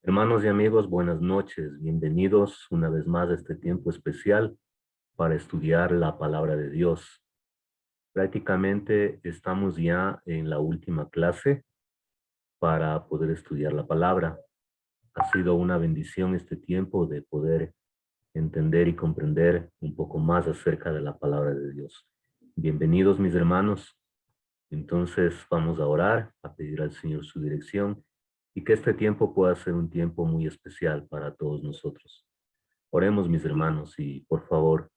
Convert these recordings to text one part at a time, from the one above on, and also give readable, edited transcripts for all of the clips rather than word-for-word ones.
Hermanos y amigos, buenas noches. Bienvenidos una vez más a este tiempo especial para estudiar la palabra de Dios. Prácticamente estamos ya en la última clase para poder estudiar la palabra. Ha sido una bendición este tiempo de poder entender y comprender un poco más acerca de la palabra de Dios. Bienvenidos, mis hermanos. Entonces vamos a orar, a pedir al Señor su dirección y que este tiempo pueda ser un tiempo muy especial para todos nosotros. Oremos, mis hermanos, y por favor,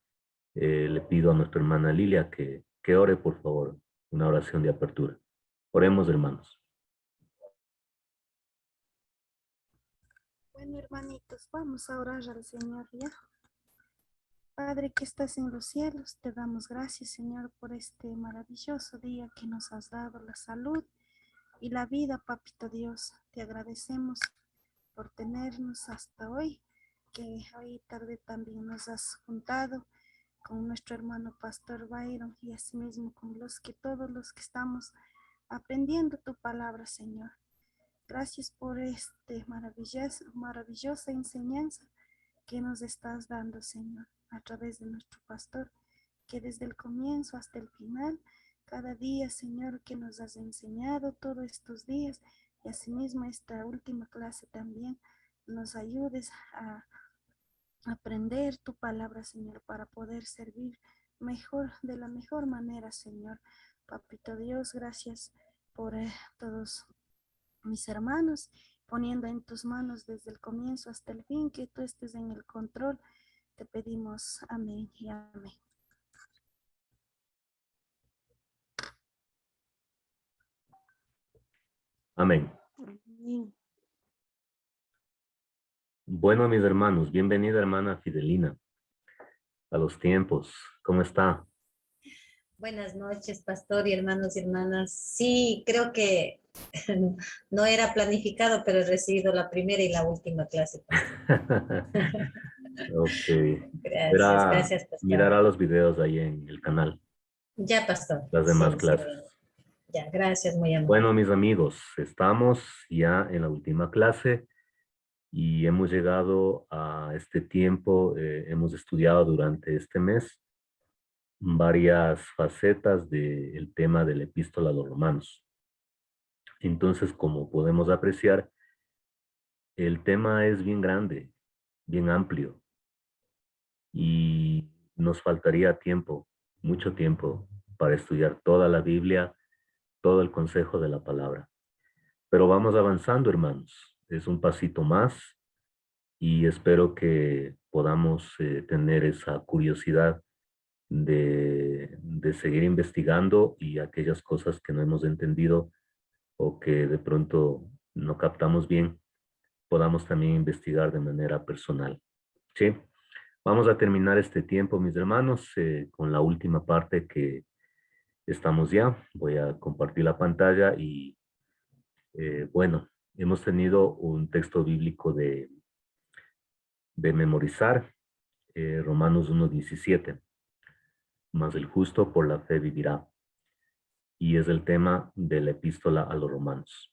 le pido a nuestra hermana Lilia que ore, por favor, una oración de apertura. Oremos, hermanos. Bueno, hermanitos, vamos a orar al Señor ya. Padre que estás en los cielos, te damos gracias, Señor, por este maravilloso día que nos has dado, la salud y la vida, Papito Dios. Te agradecemos por tenernos hasta hoy, que hoy tarde también nos has juntado con nuestro hermano Pastor Byron y asimismo con todos los que estamos aprendiendo tu palabra, Señor. Gracias por maravillosa enseñanza que nos estás dando, Señor, a través de nuestro pastor, que desde el comienzo hasta el final, cada día, Señor, que nos has enseñado todos estos días, y asimismo esta última clase también, nos ayudes a aprender tu palabra, Señor, para poder servir mejor, de la mejor manera, Señor. Papito Dios, gracias por todos mis hermanos, poniendo en tus manos desde el comienzo hasta el fin, que tú estés en el control. Te pedimos amén y amén. Amén. Bueno, mis hermanos, bienvenida, hermana Fidelina, a los tiempos. ¿Cómo está? Buenas noches, pastor y hermanos y hermanas. Sí, creo que no era planificado, pero he recibido la primera y la última clase, pastor. Ok. Gracias, pastor. Mirará los videos ahí en el canal, Ya, pastor. las demás Sí, sí. clases. Ya, gracias, muy amable. Bueno, mis amigos, estamos ya en la última clase y hemos llegado a este tiempo, hemos estudiado durante este mes varias facetas del tema de la epístola a los romanos. Entonces, como podemos apreciar, el tema es bien grande, bien amplio y nos faltaría tiempo, mucho tiempo para estudiar toda la Biblia, todo el consejo de la palabra. Pero vamos avanzando, hermanos. Es un pasito más y espero que podamos tener esa curiosidad de seguir investigando y aquellas cosas que no hemos entendido o que de pronto no captamos bien, podamos también investigar de manera personal. ¿Sí? Vamos a terminar este tiempo, mis hermanos, con la última parte que estamos ya. Voy a compartir la pantalla y bueno, hemos tenido un texto bíblico de memorizar, Romanos 1:17, mas el justo por la fe vivirá. Y es el tema de la epístola a los romanos.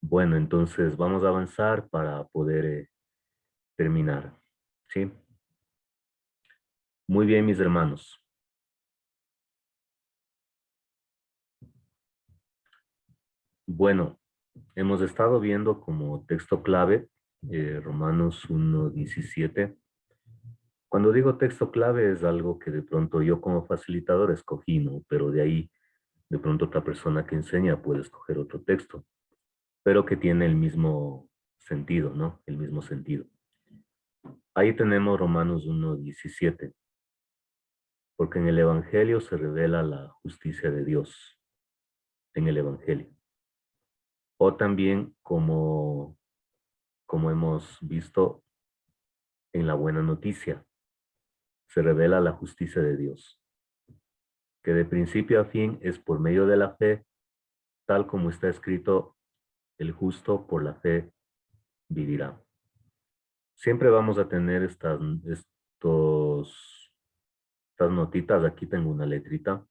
Bueno, entonces vamos a avanzar para poder terminar. ¿Sí? Muy bien, mis hermanos. Bueno, hemos estado viendo como texto clave Romanos 1:17. Cuando digo texto clave es algo que de pronto yo como facilitador escogí, ¿no? Pero de ahí, de pronto otra persona que enseña puede escoger otro texto, pero que tiene el mismo sentido, ¿no? El mismo sentido. Ahí tenemos Romanos 1:17, porque en el Evangelio se revela la justicia de Dios, en el Evangelio. O también como hemos visto en la buena noticia, se revela la justicia de Dios, que de principio a fin es por medio de la fe, tal como está escrito, el justo por la fe vivirá. Siempre vamos a tener estas notitas. Aquí tengo una letrita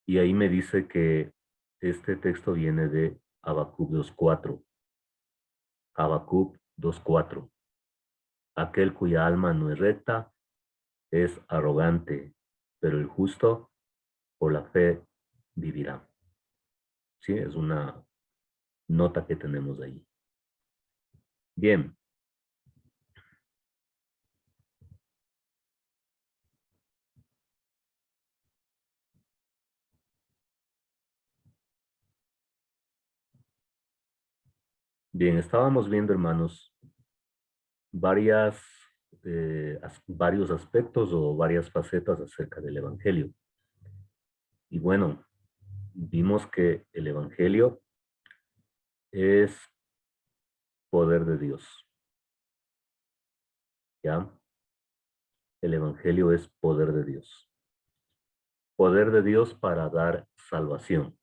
y ahí me dice que este texto viene de Habacuc 2:4. Habacuc 2:4. Aquel cuya alma no es recta es arrogante, pero el justo por la fe vivirá. Sí, es una nota que tenemos ahí. Bien. Bien, estábamos viendo, hermanos, varios aspectos o varias facetas acerca del Evangelio. Y bueno, vimos que el Evangelio es poder de Dios. ¿Ya? El Evangelio es poder de Dios. Poder de Dios para dar salvación.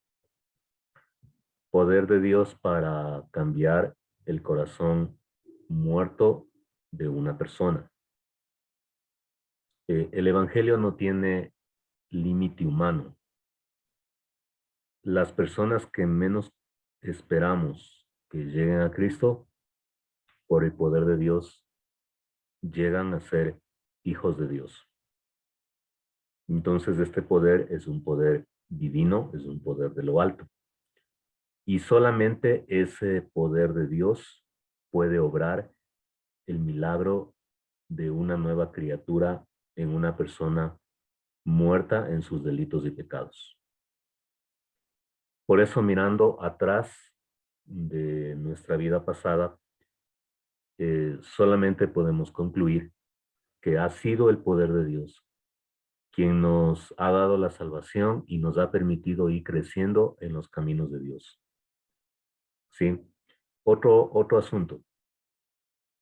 Poder de Dios para cambiar el corazón muerto de una persona. El Evangelio no tiene límite humano. Las personas que menos esperamos que lleguen a Cristo, por el poder de Dios, llegan a ser hijos de Dios. Entonces, este poder es un poder divino, es un poder de lo alto. Y solamente ese poder de Dios puede obrar el milagro de una nueva criatura en una persona muerta en sus delitos y pecados. Por eso, mirando atrás de nuestra vida pasada, solamente podemos concluir que ha sido el poder de Dios quien nos ha dado la salvación y nos ha permitido ir creciendo en los caminos de Dios. ¿Sí? Otro asunto.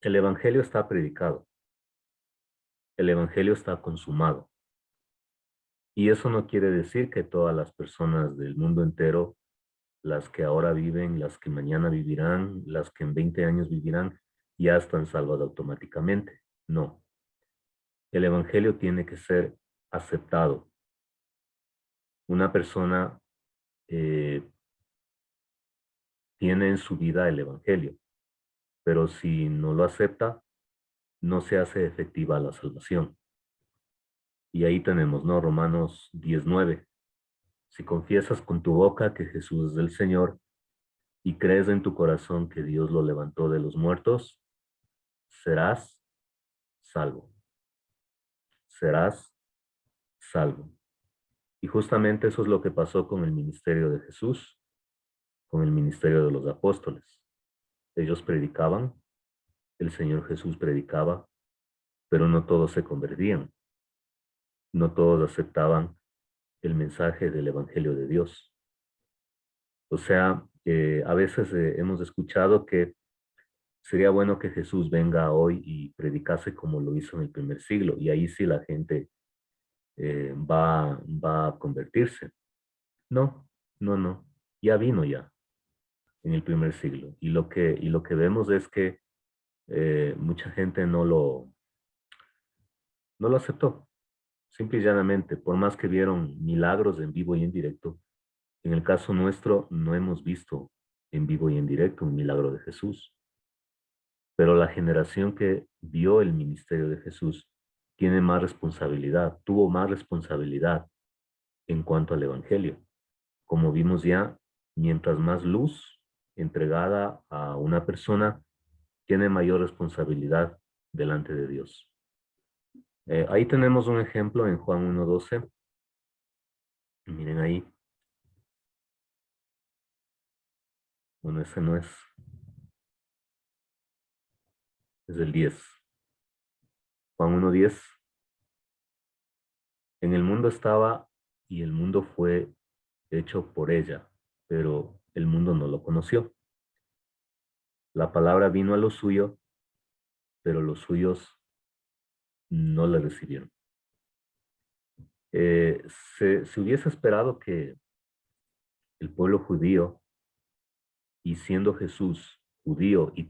El Evangelio está predicado. El Evangelio está consumado. Y eso no quiere decir que todas las personas del mundo entero, las que ahora viven, las que mañana vivirán, las que en 20 años vivirán, ya están salvadas automáticamente. No. El Evangelio tiene que ser aceptado. Una persona tiene en su vida el Evangelio, pero si no lo acepta, no se hace efectiva la salvación. Y ahí tenemos, ¿no? Romanos 19. Si confiesas con tu boca que Jesús es el Señor y crees en tu corazón que Dios lo levantó de los muertos, serás salvo. Serás salvo. Y justamente eso es lo que pasó con el ministerio de Jesús, con el ministerio de los apóstoles. Ellos predicaban, el Señor Jesús predicaba, pero no todos se convertían. No todos aceptaban el mensaje del Evangelio de Dios. O sea, a veces hemos escuchado que sería bueno que Jesús venga hoy y predicase como lo hizo en el primer siglo, y ahí sí la gente va a convertirse. No, no, ya vino ya en el primer siglo. Y lo que vemos es que mucha gente no lo aceptó. Simple y llanamente, por más que vieron milagros en vivo y en directo, en el caso nuestro no hemos visto en vivo y en directo un milagro de Jesús. Pero la generación que vio el ministerio de Jesús tiene más responsabilidad, tuvo más responsabilidad en cuanto al Evangelio. Como vimos ya, mientras más luz entregada a una persona, tiene mayor responsabilidad delante de Dios. Ahí tenemos un ejemplo en Juan 1:12. Miren ahí. Bueno, ese no es. Es el 10. Juan 1:10. En el mundo estaba y el mundo fue hecho por ella, pero el mundo no lo conoció. La palabra vino a lo suyo, pero los suyos no la recibieron. Eh, se hubiese esperado que el pueblo judío, y siendo Jesús judío y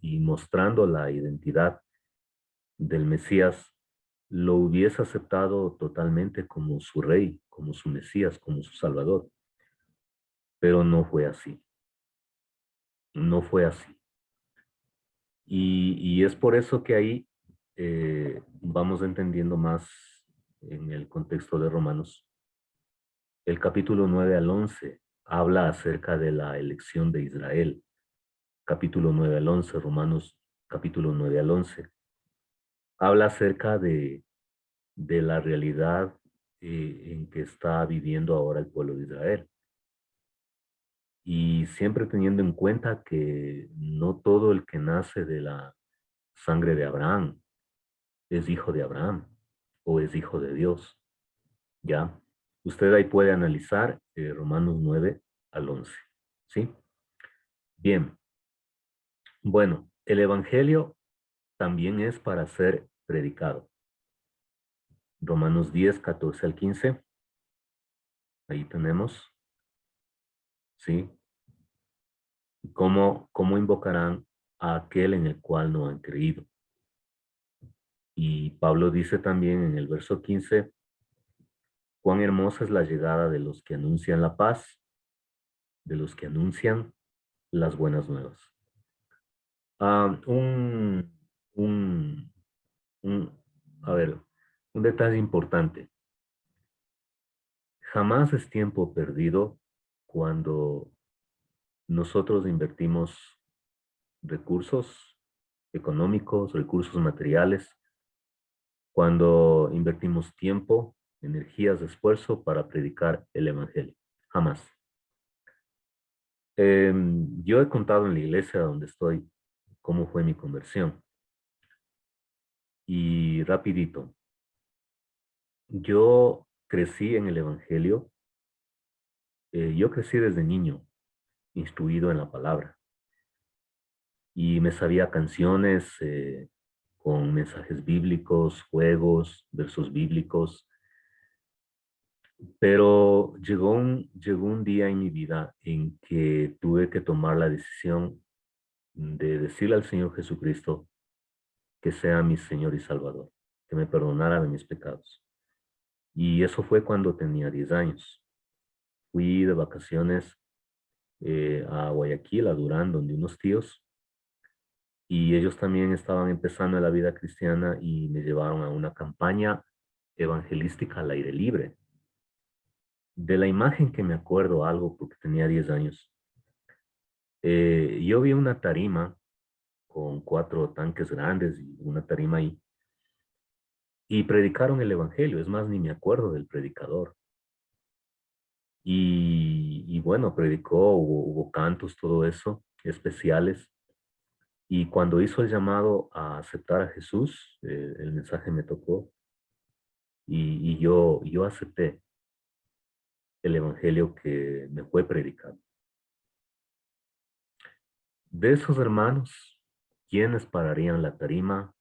y mostrando la identidad del Mesías, lo hubiese aceptado totalmente como su rey, como su Mesías, como su Salvador. Pero no fue así. No fue así. Y es por eso que ahí vamos entendiendo más en el contexto de Romanos. El capítulo 9 al 11 habla acerca de la elección de Israel. Capítulo 9 al 11, Romanos capítulo 9 al 11. Habla acerca de la realidad en que está viviendo ahora el pueblo de Israel. Y siempre teniendo en cuenta que no todo el que nace de la sangre de Abraham es hijo de Abraham o es hijo de Dios. ¿Ya? Usted ahí puede analizar Romanos 9 al 11. ¿Sí? Bien. Bueno, el Evangelio también es para ser predicado. Romanos 10, 14 al 15. Ahí tenemos. ¿Sí? ¿Cómo invocarán a aquel en el cual no han creído? Y Pablo dice también en el verso 15, cuán hermosa es la llegada de los que anuncian la paz, de los que anuncian las buenas nuevas. Ah, un, a ver, un detalle importante. Jamás es tiempo perdido cuando nosotros invertimos recursos económicos, recursos materiales, cuando invertimos tiempo, energías, esfuerzo para predicar el Evangelio. Jamás. Yo he contado en la iglesia donde estoy cómo fue mi conversión. Y rapidito, yo crecí en el Evangelio. Yo crecí desde niño, instruido en la palabra. Y me sabía canciones con mensajes bíblicos, juegos, versos bíblicos. Pero llegó un día en mi vida en que tuve que tomar la decisión de decirle al Señor Jesucristo que sea mi Señor y Salvador, que me perdonara de mis pecados. Y eso fue cuando tenía 10 años. Fui de vacaciones a Guayaquil, a Durán, donde unos tíos, y ellos también estaban empezando la vida cristiana y me llevaron a una campaña evangelística al aire libre. De la imagen que me acuerdo algo, porque tenía 10 años, yo vi una tarima con 4 tanques grandes y una tarima ahí, y predicaron el evangelio. Es más, ni me acuerdo del predicador. Y bueno, predicó, hubo cantos, todo eso, especiales. Y cuando hizo el llamado a aceptar a Jesús, el mensaje me tocó y yo acepté el evangelio que me fue predicado. De esos hermanos, ¿quiénes pararían la tarima?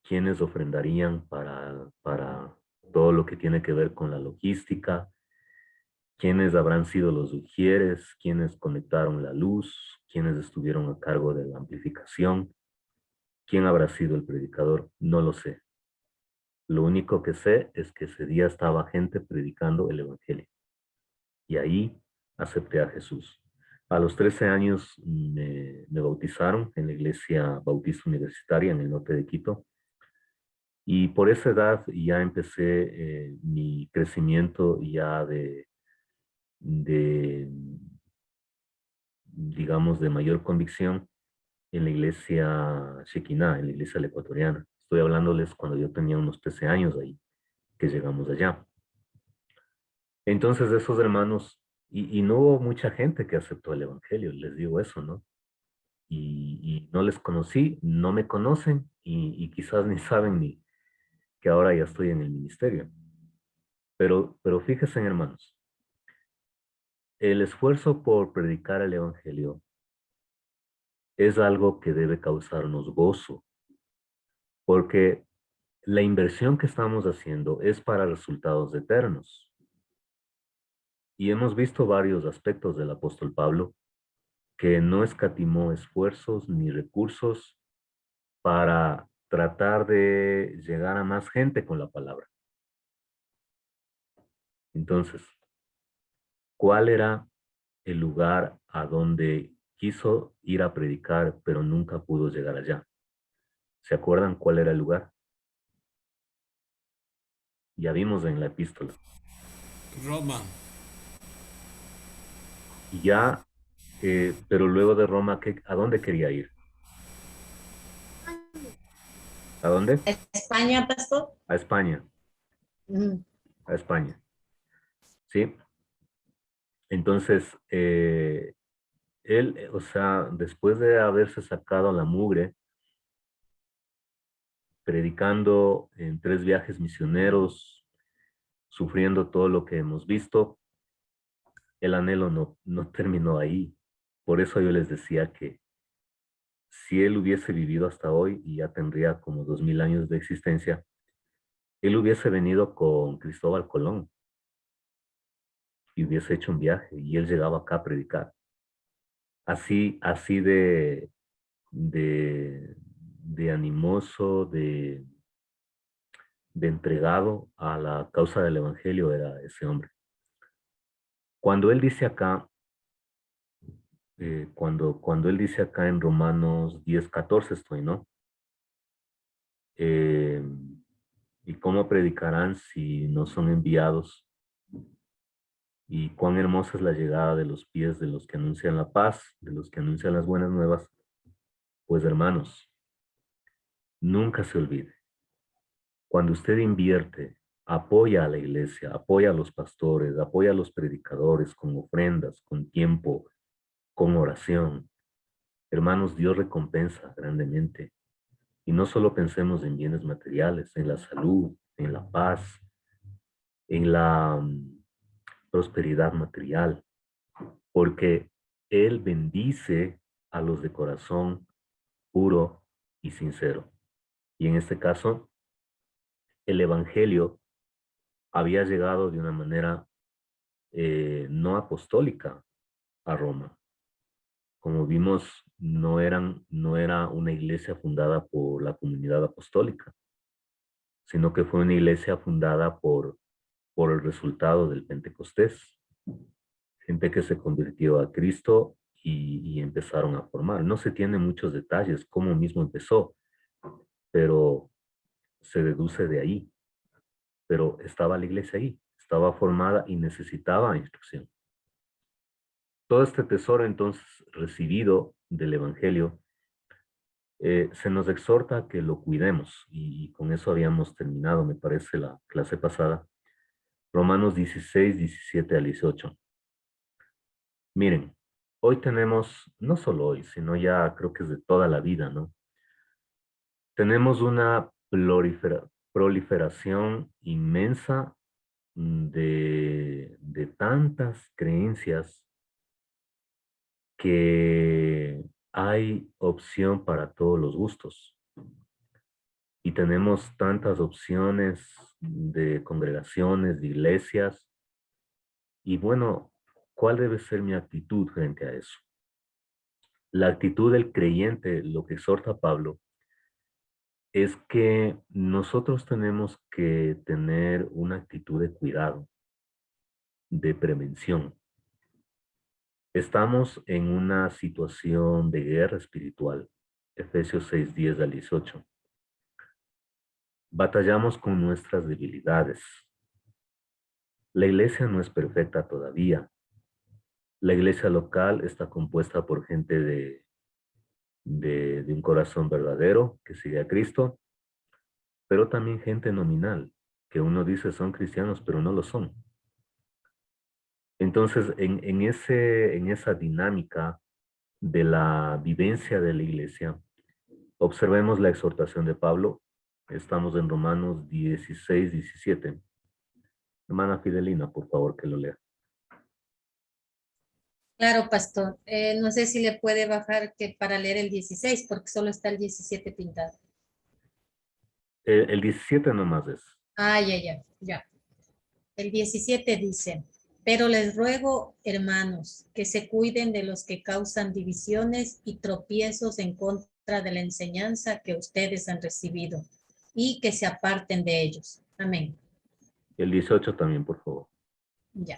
¿Quiénes ofrendarían para todo lo que tiene que ver con la logística? ¿Quiénes habrán sido los ujieres? ¿Quiénes conectaron la luz? ¿Quiénes estuvieron a cargo de la amplificación? ¿Quién habrá sido el predicador? No lo sé. Lo único que sé es que ese día estaba gente predicando el evangelio. Y ahí acepté a Jesús. A los 13 años me bautizaron en la iglesia bautista universitaria en el norte de Quito. Y por esa edad ya empecé mi crecimiento ya de, digamos, de mayor convicción en la iglesia Shekinah, en la iglesia ecuatoriana. Estoy hablándoles cuando yo tenía unos 13 años ahí, que llegamos allá. Entonces esos hermanos, y no hubo mucha gente que aceptó el evangelio, les digo eso, ¿no? Y no les conocí, no me conocen y quizás ni saben ni que ahora ya estoy en el ministerio. Pero fíjense, hermanos, el esfuerzo por predicar el evangelio es algo que debe causarnos gozo, porque la inversión que estamos haciendo es para resultados eternos. Y hemos visto varios aspectos del apóstol Pablo que no escatimó esfuerzos ni recursos para tratar de llegar a más gente con la palabra. Entonces, ¿cuál era el lugar a donde quiso ir a predicar, pero nunca pudo llegar allá. ¿Se acuerdan cuál era el lugar? Ya vimos en la epístola. Roma. Y ya, pero luego de Roma, ¿a dónde quería ir? ¿A dónde? España, pastor. A España, Mm. a España. ¿Sí? Entonces, él, o sea, después de haberse sacado la mugre, predicando en 3 viajes misioneros, sufriendo todo lo que hemos visto, el anhelo no terminó ahí. Por eso yo les decía que si él hubiese vivido hasta hoy, y ya tendría como 2000 años de existencia, él hubiese venido con Cristóbal Colón y hubiese hecho un viaje y él llegaba acá a predicar. Así de animoso, de entregado a la causa del evangelio era ese hombre. Cuando él dice acá, cuando él dice acá en Romanos 10:14 estoy, ¿no? Eh, ¿Y cómo predicarán si no son enviados? Y cuán hermosa es la llegada de los pies de los que anuncian la paz, de los que anuncian las buenas nuevas. Pues hermanos, nunca se olvide, cuando usted invierte, apoya a la iglesia, apoya a los pastores, apoya a los predicadores con ofrendas, con tiempo, con oración. Hermanos, Dios recompensa grandemente. Y no solo pensemos en bienes materiales, en la salud, en la paz, en la prosperidad material, porque Él bendice a los de corazón puro y sincero. Y en este caso, el Evangelio había llegado de una manera no apostólica a Roma. Como vimos, no era una iglesia fundada por la comunidad apostólica, sino que fue una iglesia fundada por el resultado del Pentecostés. Gente que se convirtió a Cristo y empezaron a formar. No se tienen muchos detalles cómo mismo empezó, pero se deduce de ahí. Pero estaba la iglesia ahí, estaba formada y necesitaba instrucción. Todo este tesoro entonces recibido del Evangelio se nos exhorta a que lo cuidemos y con eso habíamos terminado, me parece, la clase pasada. Romanos 16, 17 al 18. Miren, hoy tenemos, no solo hoy, sino ya creo que es de toda la vida, ¿no? Tenemos una proliferación inmensa de tantas creencias que hay opción para todos los gustos. Y tenemos tantas opciones de congregaciones, de iglesias. Y bueno, ¿cuál debe ser mi actitud frente a eso? La actitud del creyente, lo que exhorta Pablo, es que nosotros tenemos que tener una actitud de cuidado, de prevención. Estamos en una situación de guerra espiritual. Efesios 6, 10 al 18. Batallamos con nuestras debilidades. La iglesia no es perfecta todavía. La iglesia local está compuesta por gente de un corazón verdadero que sigue a Cristo, pero también gente nominal, que uno dice son cristianos, pero no lo son. Entonces, en esa dinámica de la vivencia de la iglesia, observemos la exhortación de Pablo. Estamos en Romanos 16, 17. Hermana Fidelina, por favor, que lo lea. Claro, pastor. No sé si le puede bajar que para leer el 16, porque solo está el 17 pintado. El 17 nomás es. Ah, ya. El 17 dice, pero les ruego, hermanos, que se cuiden de los que causan divisiones y tropiezos en contra de la enseñanza que ustedes han recibido y que se aparten de ellos. Amén. El 18 también, por favor. Ya.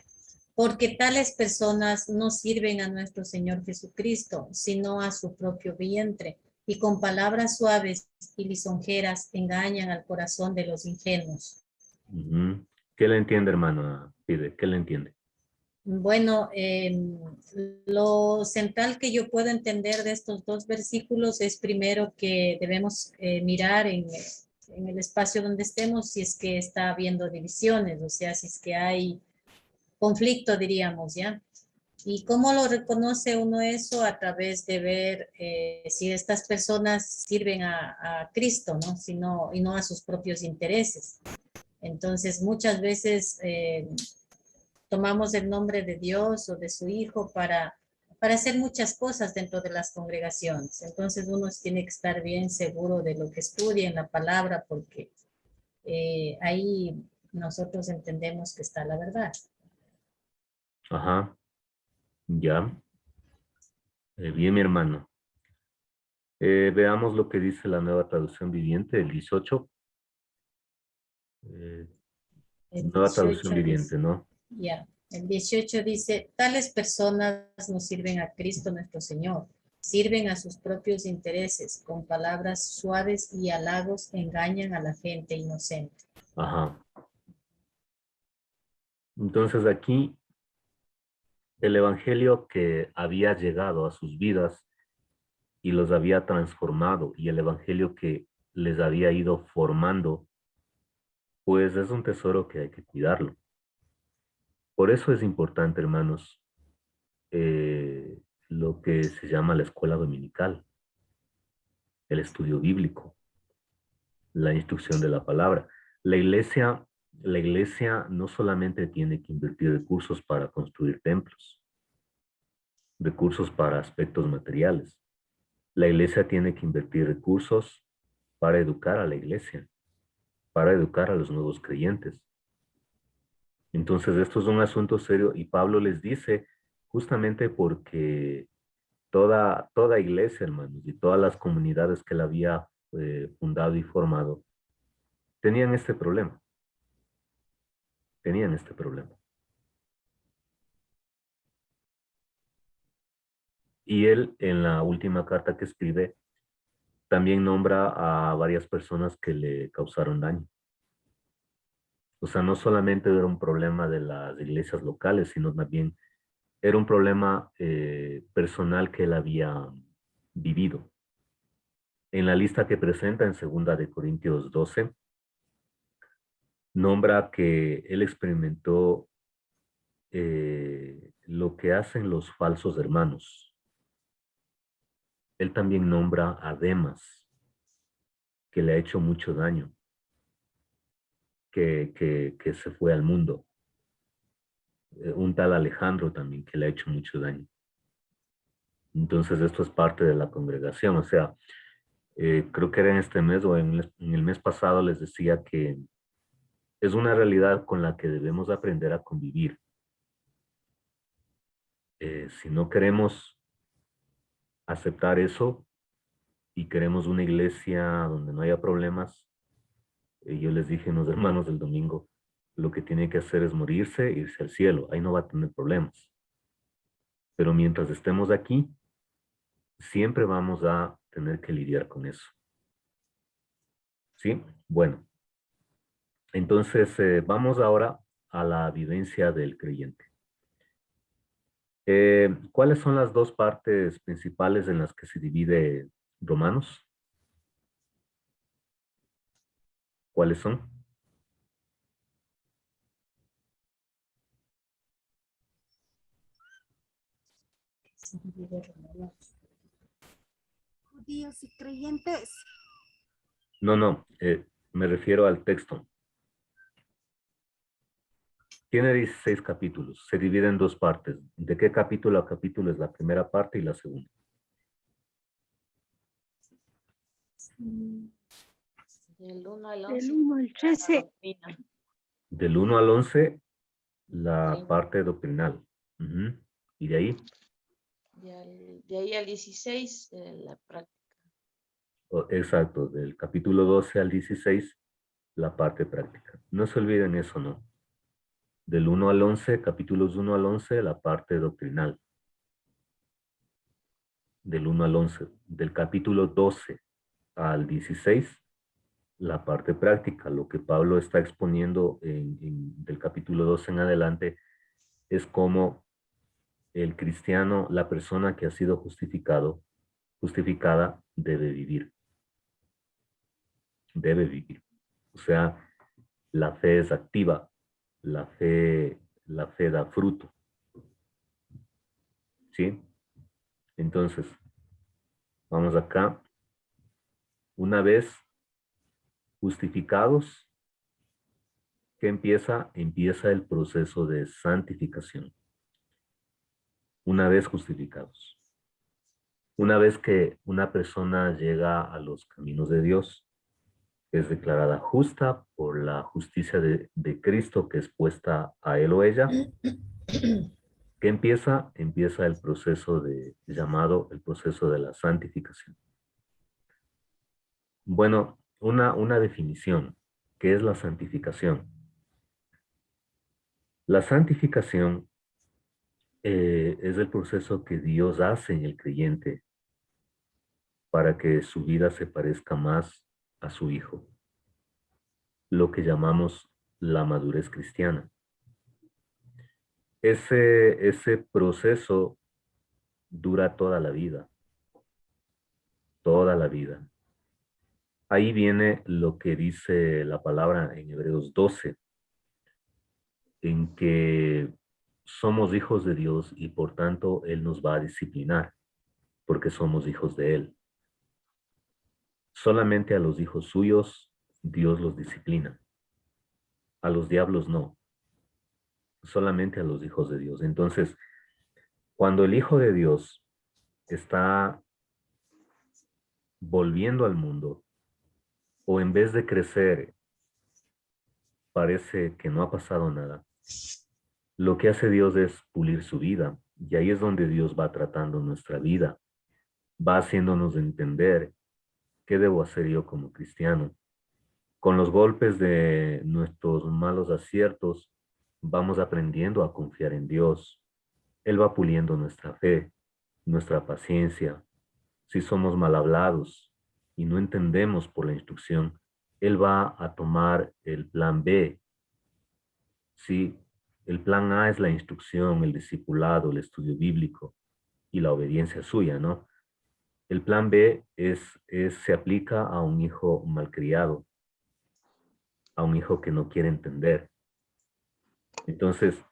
porque tales personas no sirven a nuestro Señor Jesucristo, sino a su propio vientre, y con palabras suaves y lisonjeras engañan al corazón de los ingenuos. Ujú. ¿Qué le entiende, hermana Pide? ¿Qué le entiende? Bueno, lo central que yo puedo entender de estos dos versículos es primero que debemos mirar en el espacio donde estemos si es que está habiendo divisiones, o sea, si es que hay conflicto, diríamos, ¿ya? ¿Y cómo lo reconoce uno eso? A través de ver si estas personas sirven a Cristo, ¿no? Y no a sus propios intereses. Entonces, muchas veces tomamos el nombre de Dios o de su Hijo para hacer muchas cosas dentro de las congregaciones. Entonces, uno tiene que estar bien seguro de lo que estudia en la palabra, porque ahí nosotros entendemos que está la verdad. Ajá, ya. Bien, mi hermano. Veamos lo que dice la Nueva Traducción Viviente, el 18. El Nueva Traducción 18 Viviente, dice, ¿no? ya, el 18 dice, tales personas no sirven a Cristo nuestro Señor, sirven a sus propios intereses, con palabras suaves y halagos engañan a la gente inocente. Ajá. Entonces aquí el evangelio que había llegado a sus vidas y los había transformado, y el evangelio que les había ido formando, pues es un tesoro que hay que cuidarlo. Por eso es importante, hermanos, lo que se llama la escuela dominical, el estudio bíblico, la instrucción de la palabra. La iglesia, la iglesia no solamente tiene que invertir recursos para construir templos, recursos para aspectos materiales. La iglesia tiene que invertir recursos para educar a la iglesia, para educar a los nuevos creyentes. Entonces, esto es un asunto serio y Pablo les dice justamente porque toda iglesia, hermanos, y todas las comunidades que él había fundado y formado, tenían este problema, tenían este problema. Y él, en la última carta que escribe, también nombra a varias personas que le causaron daño. O sea, no solamente era un problema de las iglesias locales, sino también era un problema personal que él había vivido. En la lista que presenta en 2 de Corintios 12, nombra que él experimentó lo que hacen los falsos hermanos. Él también nombra a Demas, que le ha hecho mucho daño, que se fue al mundo. Un tal Alejandro también, que le ha hecho mucho daño. Entonces, esto es parte de la congregación. O sea, creo que era en este mes o en el mes pasado les decía que es una realidad con la que debemos aprender a convivir. Si no queremos aceptar eso y queremos una iglesia donde no haya problemas, yo les dije a los hermanos del domingo, lo que tiene que hacer es morirse e irse al cielo. Ahí no va a tener problemas. Pero mientras estemos aquí, siempre vamos a tener que lidiar con eso. ¿Sí? Bueno, entonces vamos ahora a la vivencia del creyente. ¿Cuáles son las dos partes principales en las que se divide Romanos? ¿Cuáles son? Judíos y creyentes. No, me refiero al texto. Tiene 16 capítulos, se divide en dos partes. ¿De qué capítulo a capítulo es la primera parte y la segunda? Del 1 al Del 11. 1 al 13. Del 1 al 11, la Sí. parte doctrinal. Ujú. ¿Y de ahí? De ahí al 16, la práctica. Exacto, del capítulo 12 al 16, la parte práctica. No se olviden eso, ¿no? Del 1 al 11, capítulos 1 al 11, la parte doctrinal. Del 1 al 11. Del capítulo 12 al 16, la parte práctica. Lo que Pablo está exponiendo del capítulo 12 en adelante es cómo el cristiano, la persona que ha sido justificada, debe vivir. Debe vivir. O sea, la fe es activa, la fe da fruto. ¿Sí? Entonces, vamos acá. Una vez justificados, ¿qué empieza? Empieza el proceso de santificación. Una vez justificados. Una vez que una persona llega a los caminos de Dios, es declarada justa por la justicia de Cristo que es puesta a él o ella. ¿Qué empieza? Empieza el proceso llamado el proceso de la santificación. Bueno, una definición. ¿Qué es la santificación? La santificación es el proceso que Dios hace en el creyente para que su vida se parezca más a su Hijo. Lo que llamamos la madurez cristiana. Ese proceso dura toda la vida. Toda la vida. Ahí viene lo que dice la palabra en Hebreos 12, en que somos hijos de Dios y por tanto Él nos va a disciplinar, porque somos hijos de Él. Solamente a los hijos suyos Dios los disciplina. A los diablos no. Solamente a los hijos de Dios. Entonces, cuando el Hijo de Dios está volviendo al mundo, o en vez de crecer, parece que no ha pasado nada, lo que hace Dios es pulir su vida. Y ahí es donde Dios va tratando nuestra vida. Va haciéndonos entender qué debo hacer yo como cristiano. Con los golpes de nuestros malos aciertos, vamos aprendiendo a confiar en Dios. Él va puliendo nuestra fe, nuestra paciencia. Si somos mal hablados y no entendemos por la instrucción, Él va a tomar el plan B. Si el plan A es la instrucción, el discipulado, el estudio bíblico y la obediencia suya, ¿no? El plan B se aplica a un hijo malcriado, a un hijo que no quiere entender. Entonces,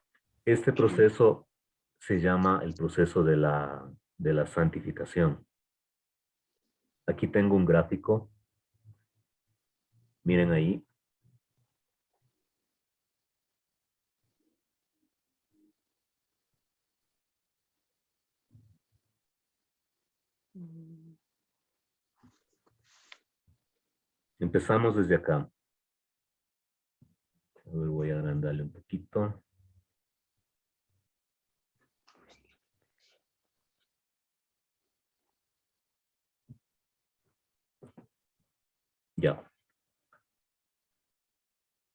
este proceso se llama el proceso de la santificación. Aquí tengo un gráfico. Miren ahí. Empezamos desde acá. A ver, voy a agrandarle un poquito. Ya.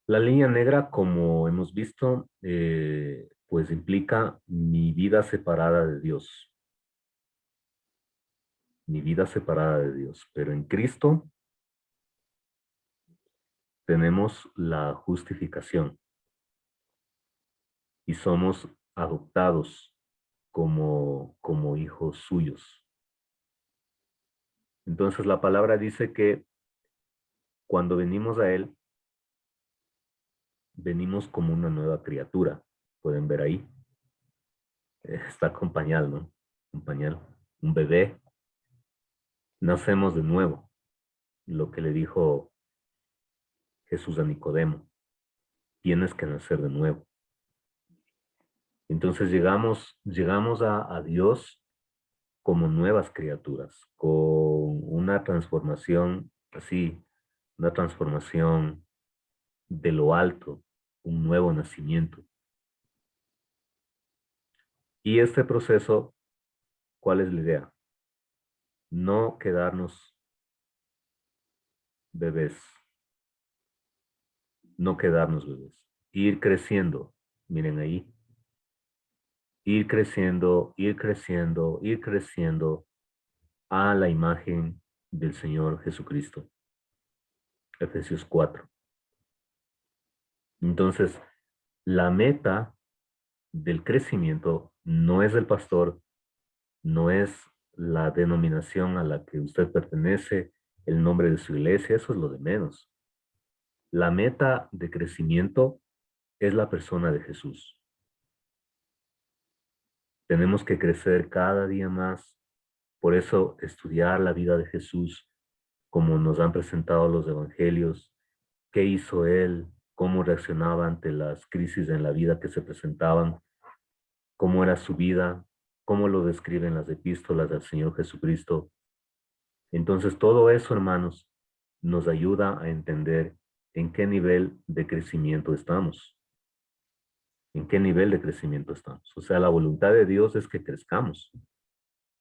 La línea negra, como hemos visto, pues implica mi vida separada de Dios. Mi vida separada de Dios. Pero en Cristo tenemos la justificación y somos adoptados como hijos suyos. Entonces la palabra dice que cuando venimos a Él, venimos como una nueva criatura. Pueden ver ahí. Está con pañal, ¿no? Un pañal. Un bebé. Nacemos de nuevo. Lo que le dijo Jesús a Nicodemo. Tienes que nacer de nuevo. Entonces llegamos a Dios como nuevas criaturas, con una transformación así, una transformación de lo alto, un nuevo nacimiento. Y este proceso, ¿cuál es la idea? No quedarnos bebés, no quedarnos bebés, ir creciendo Miren ahí. Ir creciendo, ir creciendo, ir creciendo a la imagen del Señor Jesucristo. Efesios 4. Entonces, la meta del crecimiento no es el pastor, no es la denominación a la que usted pertenece, el nombre de su iglesia, eso es lo de menos. La meta de crecimiento es la persona de Jesús. Tenemos que crecer cada día más. Por eso, estudiar la vida de Jesús, como nos han presentado los evangelios, qué hizo él, cómo reaccionaba ante las crisis en la vida que se presentaban, cómo era su vida, cómo lo describen las epístolas del Señor Jesucristo. Entonces, todo eso, hermanos, nos ayuda a entender en qué nivel de crecimiento estamos. ¿En qué nivel de crecimiento estamos? O sea, la voluntad de Dios es que crezcamos,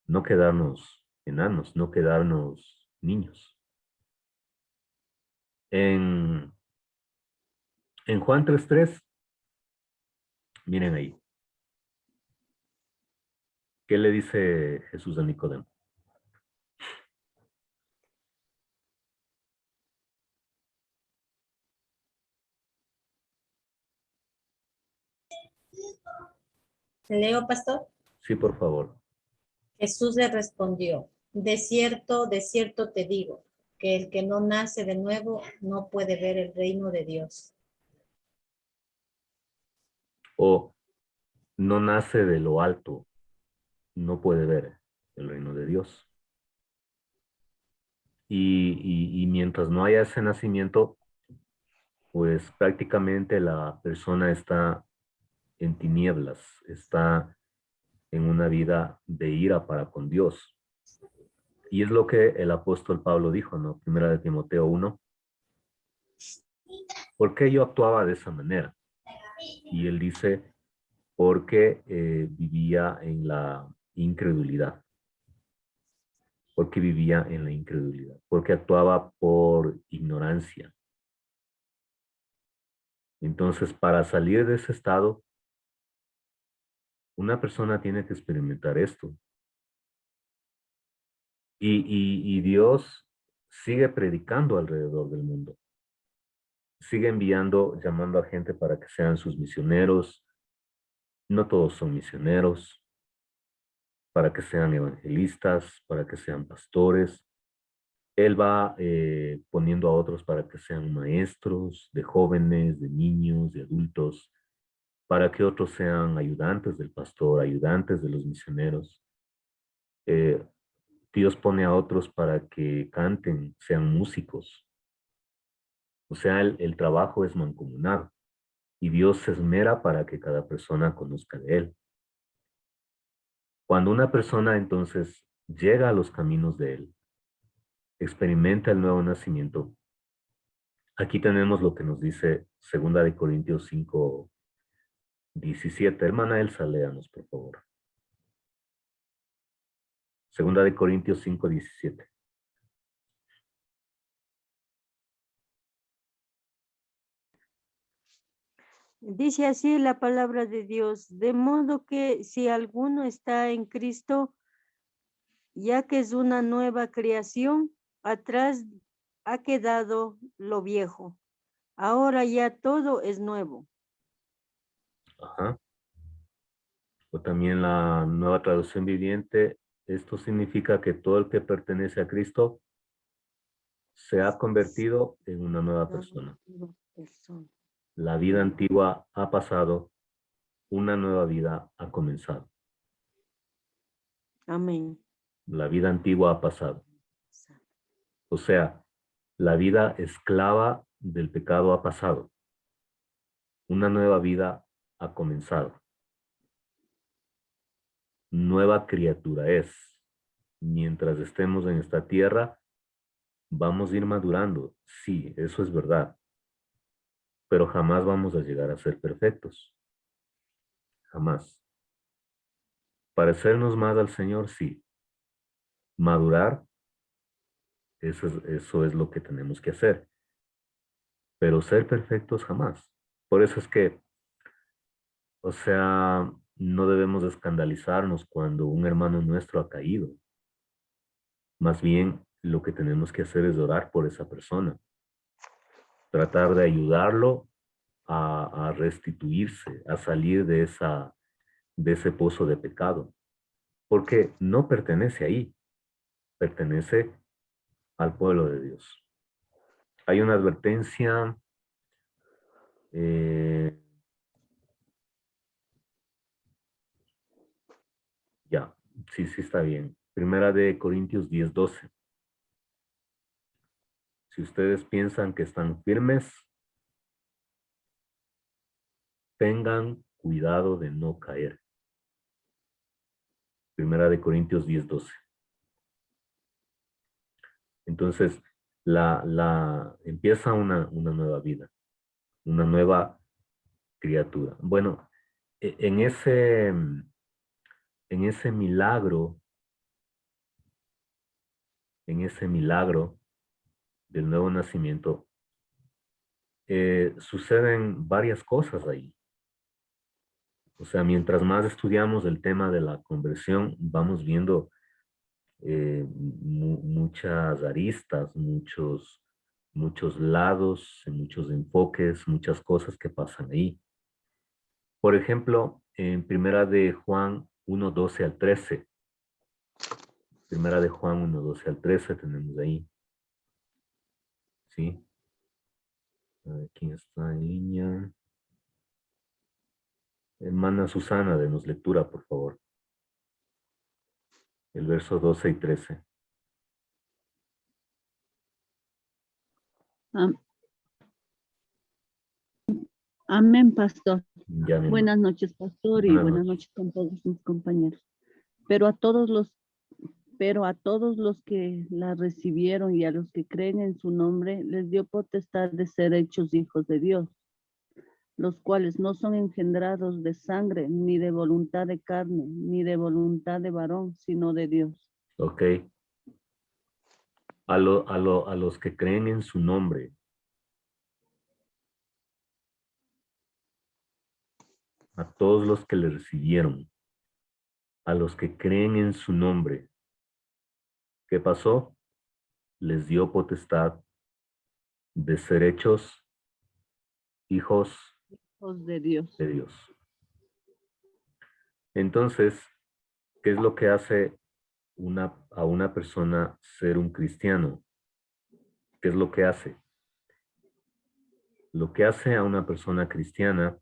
no quedarnos enanos, no quedarnos niños. En Juan 3:3, miren ahí, ¿qué le dice Jesús a Nicodemo? Leo, pastor. Sí, por favor. Jesús le respondió, de cierto te digo, que el que no nace de nuevo no puede ver el reino de Dios. O no nace de lo alto, no puede ver el reino de Dios. Y mientras no haya ese nacimiento, pues prácticamente la persona está en tinieblas, está en una vida de ira para con Dios. Y es lo que el apóstol Pablo dijo, ¿no? Primera de Timoteo 1. ¿Por qué yo actuaba de esa manera? Y él dice, porque vivía en la incredulidad. Porque vivía en la incredulidad. Porque actuaba por ignorancia. Entonces, para salir de ese estado, una persona tiene que experimentar esto. Y Dios sigue predicando alrededor del mundo. Sigue enviando, llamando a gente para que sean sus misioneros. No todos son misioneros. Para que sean evangelistas, para que sean pastores. Él va poniendo a otros para que sean maestros de jóvenes, de niños, de adultos, para que otros sean ayudantes del pastor, ayudantes de los misioneros. Eh, Dios pone a otros para que canten, sean músicos. O sea, el trabajo es mancomunado y Dios se esmera para que cada persona conozca de Él. Cuando una persona entonces llega a los caminos de Él, experimenta el nuevo nacimiento, aquí tenemos lo que nos dice 2 Corintios 5:17. Hermana Elsa, léanos, por favor. 2 Corintios 5:17. Dice así la palabra de Dios, de modo que si alguno está en Cristo, ya que es una nueva creación, atrás ha quedado lo viejo. Ahora ya todo es nuevo. Ajá. O también la Nueva Traducción Viviente. Esto significa que todo el que pertenece a Cristo se ha convertido en una nueva persona. La vida antigua ha pasado, una nueva vida ha comenzado. Amén. La vida antigua ha pasado. O sea, la vida esclava del pecado ha pasado. Una nueva vida ha comenzado. Nueva criatura es. Mientras estemos en esta tierra, vamos a ir madurando. Sí, eso es verdad. Pero jamás vamos a llegar a ser perfectos. Jamás. Parecernos más al Señor, sí. Madurar, eso es lo que tenemos que hacer. Pero ser perfectos jamás. Por eso es que O sea, no debemos escandalizarnos cuando un hermano nuestro ha caído. Más bien, lo que tenemos que hacer es orar por esa persona. Tratar de ayudarlo a restituirse, a salir de ese pozo de pecado. Porque no pertenece ahí, pertenece al pueblo de Dios. Hay una advertencia ya, sí, sí está bien. Primera de Corintios 10:12. Si ustedes piensan que están firmes, tengan cuidado de no caer. Primera de Corintios 10:12. Entonces, empieza una nueva vida, una nueva criatura. Bueno, en ese milagro, del nuevo nacimiento, suceden varias cosas ahí. O sea, mientras más estudiamos el tema de la conversión, vamos viendo muchas aristas, muchos lados, muchos enfoques, muchas cosas que pasan ahí. Por ejemplo, en Primera de Juan 1:12 al 13. Primera de Juan 1:12 al 13 tenemos ahí. ¿Sí? A ver, ¿quién está en línea? Hermana Susana, denos lectura, por favor. El verso 12 y 13. Am- Amén, pastor. Ya, mi hermano. Buenas noches, pastor, y Buenas buenas noches. noches con todos mis compañeros. Pero a todos los que la recibieron y a los que creen en su nombre, les dio potestad de ser hechos hijos de Dios, los cuales no son engendrados de sangre, ni de voluntad de carne, ni de voluntad de varón, sino de Dios. Ok. A los que creen en su nombre. A todos los que le recibieron. A los que creen en su nombre. ¿Qué pasó? Les dio potestad de ser hechos hijos Hijos de Dios. de Dios. Entonces, ¿qué es lo que hace a una persona ser un cristiano? ¿Qué es lo que hace? Lo que hace a una persona cristiana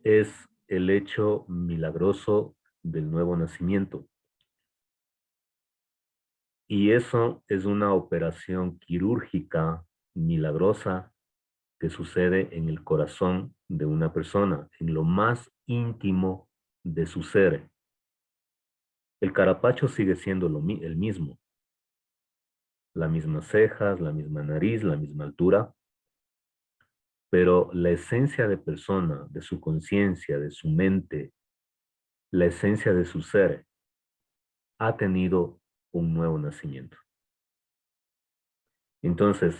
es el hecho milagroso del nuevo nacimiento. Y eso es una operación quirúrgica milagrosa que sucede en el corazón de una persona, en lo más íntimo de su ser. El carapacho sigue siendo el mismo, las mismas cejas, la misma nariz, la misma altura, pero la esencia de persona, de su conciencia, de su mente, la esencia de su ser, ha tenido un nuevo nacimiento. Entonces,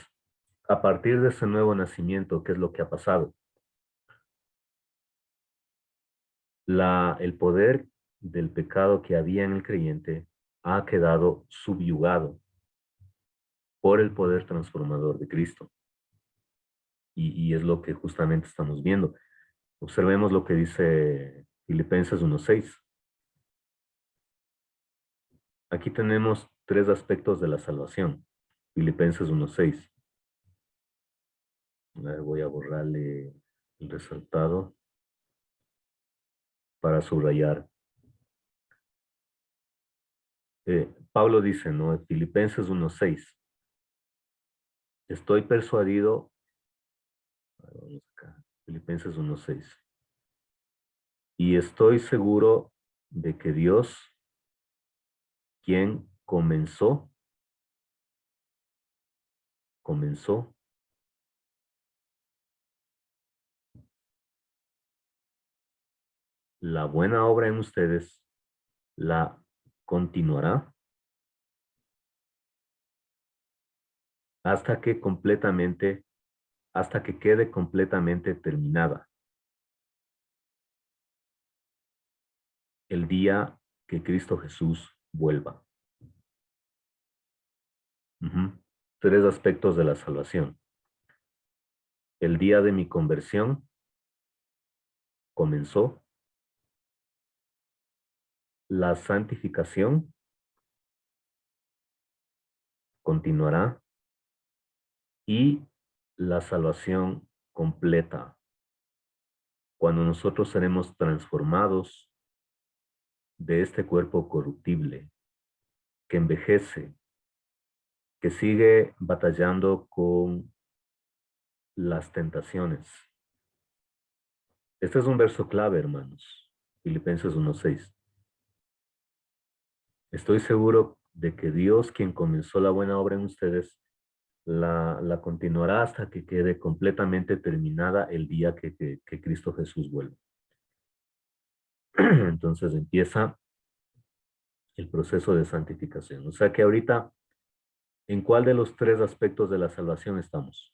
a partir de ese nuevo nacimiento, ¿qué es lo que ha pasado? El poder del pecado que había en el creyente ha quedado subyugado por el poder transformador de Cristo. Y es lo que justamente estamos viendo. Observemos lo que dice Filipenses 1:6. Aquí tenemos tres aspectos de la salvación. Filipenses 1:6. Voy a borrarle el resaltado para subrayar. Pablo dice, ¿no? En Filipenses 1:6. Estoy persuadido. Vamos acá. Filipenses 1:6. Y estoy seguro de que Dios, quien comenzó la buena obra en ustedes, la continuará hasta que quede completamente terminada. el día que Cristo Jesús vuelva. Tres aspectos de la salvación. El día de mi conversión comenzó. La santificación continuará. Y la salvación completa, cuando nosotros seremos transformados de este cuerpo corruptible, que envejece, que sigue batallando con las tentaciones. Este es un verso clave, hermanos. Filipenses 1:6. Estoy seguro de que Dios, quien comenzó la buena obra en ustedes, la continuará hasta que quede completamente terminada el día que Cristo Jesús vuelva. Entonces empieza el proceso de santificación. O sea que ahorita, ¿en cuál de los tres aspectos de la salvación estamos?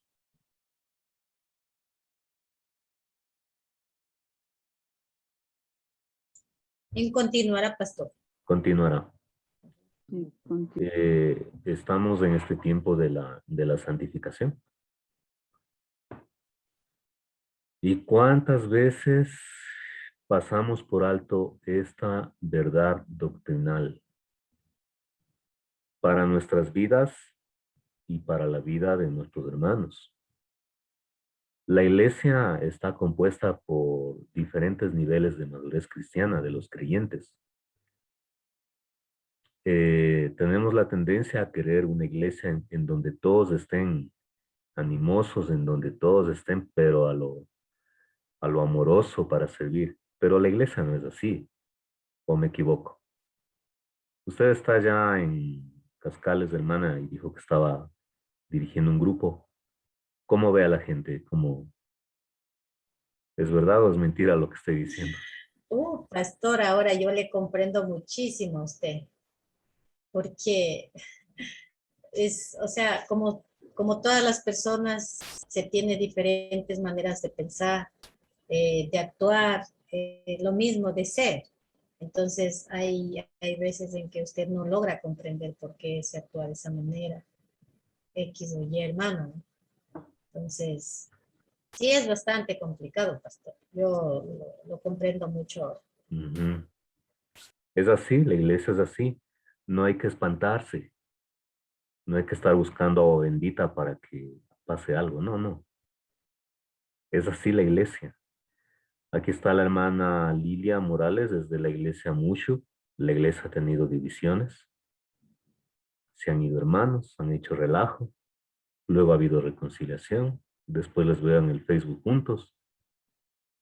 En continuará, pastor. Continuará. Sí, Estamos en este tiempo de la santificación. ¿Y cuántas veces pasamos por alto esta verdad doctrinal para nuestras vidas y para la vida de nuestros hermanos? La iglesia está compuesta por diferentes niveles de madurez cristiana de los creyentes. Tenemos la tendencia a querer una iglesia en donde todos estén animosos, en donde todos estén, pero a lo amoroso para servir. Pero la iglesia no es así, ¿o me equivoco? Usted está ya en Cascales, hermana, y dijo que estaba dirigiendo un grupo. ¿Cómo ve a la gente? ¿Cómo es verdad o es mentira lo que estoy diciendo? Pastor, ahora yo le comprendo muchísimo a usted, porque o sea, como todas las personas, se tiene diferentes maneras de pensar, de actuar, lo mismo de ser. Entonces, hay veces en que usted no logra comprender por qué se actúa de esa manera, X o Y hermano, ¿no? Entonces, sí es bastante complicado, pastor. Yo lo comprendo mucho. Ujú. Es así, la iglesia es así. No hay que espantarse. No hay que estar buscando bendita para que pase algo. No, no. Es así la iglesia. Aquí está la hermana Lilia Morales desde la iglesia Mushu. La iglesia ha tenido divisiones. Se han ido hermanos, han hecho relajo. Luego ha habido reconciliación. Después les veo en el Facebook juntos.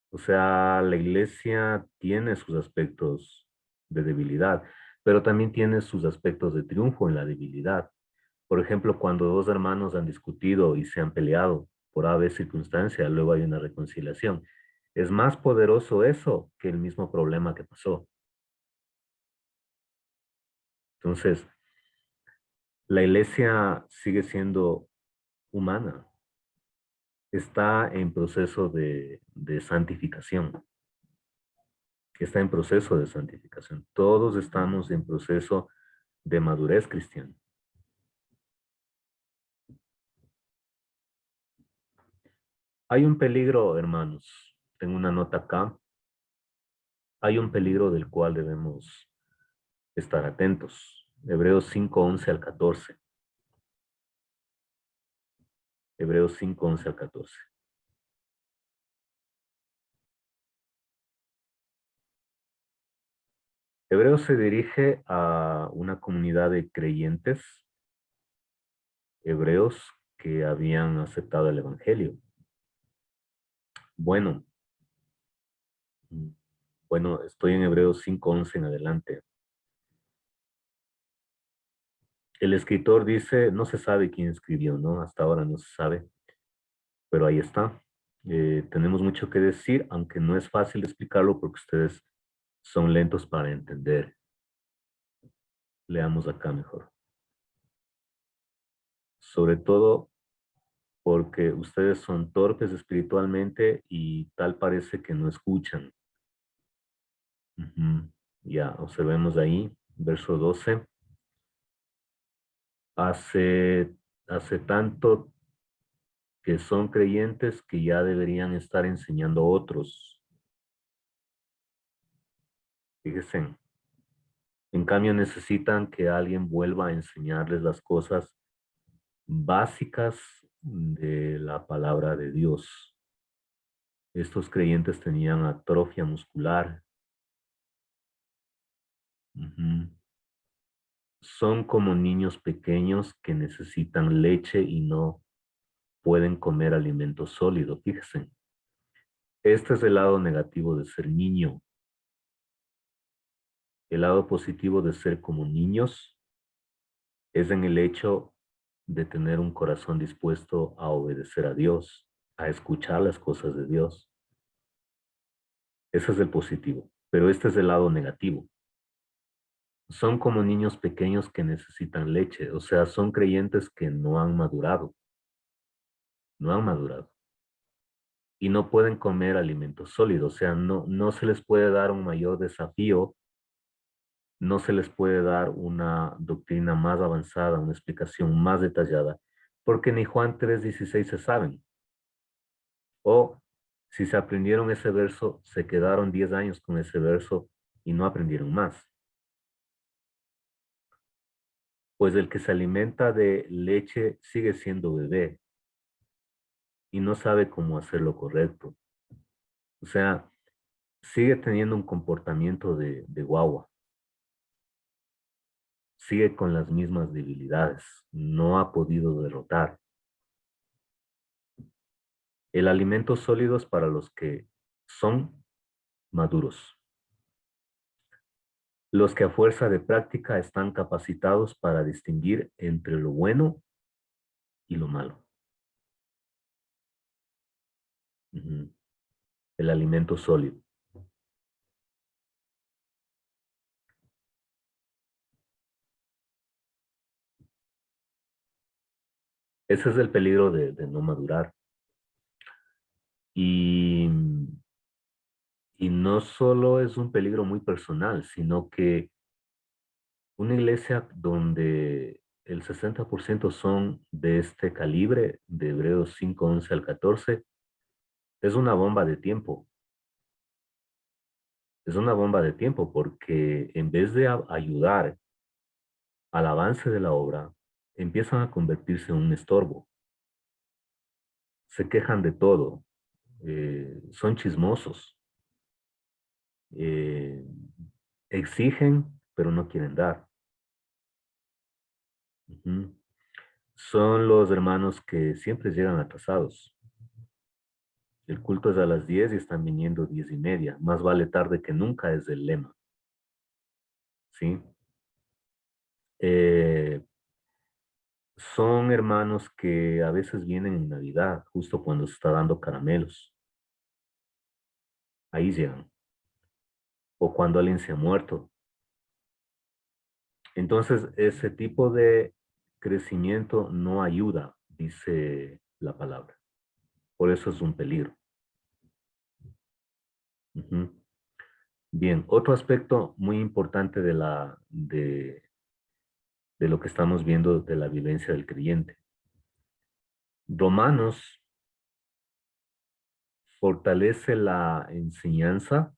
O sea, la iglesia tiene sus aspectos de debilidad, pero también tiene sus aspectos de triunfo en la debilidad. Por ejemplo, cuando dos hermanos han discutido y se han peleado por A, B circunstancia, luego hay una reconciliación. Es más poderoso eso que el mismo problema que pasó. Entonces, la iglesia sigue siendo humana. Está en proceso de santificación. Está en proceso de santificación. Todos estamos en proceso de madurez cristiana. Hay un peligro, hermanos. Tengo una nota acá. Hay un peligro del cual debemos estar atentos. Hebreos 5:11 al 14. Hebreos 5:11 al 14. Hebreos se dirige a una comunidad de creyentes hebreos que habían aceptado el evangelio. Bueno, estoy en Hebreos 5:11 en adelante. El escritor dice, no se sabe quién escribió, ¿no? Hasta ahora no se sabe, pero ahí está. Tenemos mucho que decir, aunque no es fácil explicarlo porque ustedes son lentos para entender. Leamos acá mejor. Sobre todo porque ustedes son torpes espiritualmente y tal parece que no escuchan. Ujú. Ya, observemos ahí, verso 12. Hace tanto que son creyentes que ya deberían estar enseñando a otros. Fíjense. En cambio, necesitan que alguien vuelva a enseñarles las cosas básicas de la palabra de Dios. Estos creyentes tenían atrofia muscular. Ujú. Son como niños pequeños que necesitan leche y no pueden comer alimento sólido. Fíjense. Este es el lado negativo de ser niño. El lado positivo de ser como niños es en el hecho de tener un corazón dispuesto a obedecer a Dios, a escuchar las cosas de Dios. Ese es el positivo, pero este es el lado negativo. Son como niños pequeños que necesitan leche, o sea, son creyentes que no han madurado, y no pueden comer alimentos sólidos, o sea, no se les puede dar un mayor desafío, no se les puede dar una doctrina más avanzada, una explicación más detallada, porque ni Juan 3:16 se saben. O si se aprendieron ese verso, se quedaron 10 años con ese verso y no aprendieron más. Pues el que se alimenta de leche sigue siendo bebé y no sabe cómo hacer lo correcto. O sea, sigue teniendo un comportamiento de guagua. Sigue con las mismas debilidades. No ha podido derrotar. El alimento sólido es para los que son maduros. Los que a fuerza de práctica están capacitados para distinguir entre lo bueno y lo malo. Ujú. El alimento sólido. Ese es el peligro de no madurar. Y no solo es un peligro muy personal, sino que una iglesia donde el 60% son de este calibre, de Hebreos 5:11 al 14, es una bomba de tiempo. Es una bomba de tiempo porque en vez de ayudar al avance de la obra, empiezan a convertirse en un estorbo. Se quejan de todo, son chismosos, eh, exigen, pero no quieren dar. Ujú. Son los hermanos que siempre llegan atrasados. El culto es a las 10 y están viniendo 10:30. Más vale tarde que nunca es el lema. ¿Sí? Eh, son hermanos que a veces vienen en Navidad, justo cuando se está dando caramelos. Ahí llegan. O cuando alguien se ha muerto. Entonces, ese tipo de crecimiento no ayuda, dice la palabra. Por eso es un peligro. Ujú. Bien, otro aspecto muy importante de lo que estamos viendo de la vivencia del creyente. Romanos fortalece la enseñanza,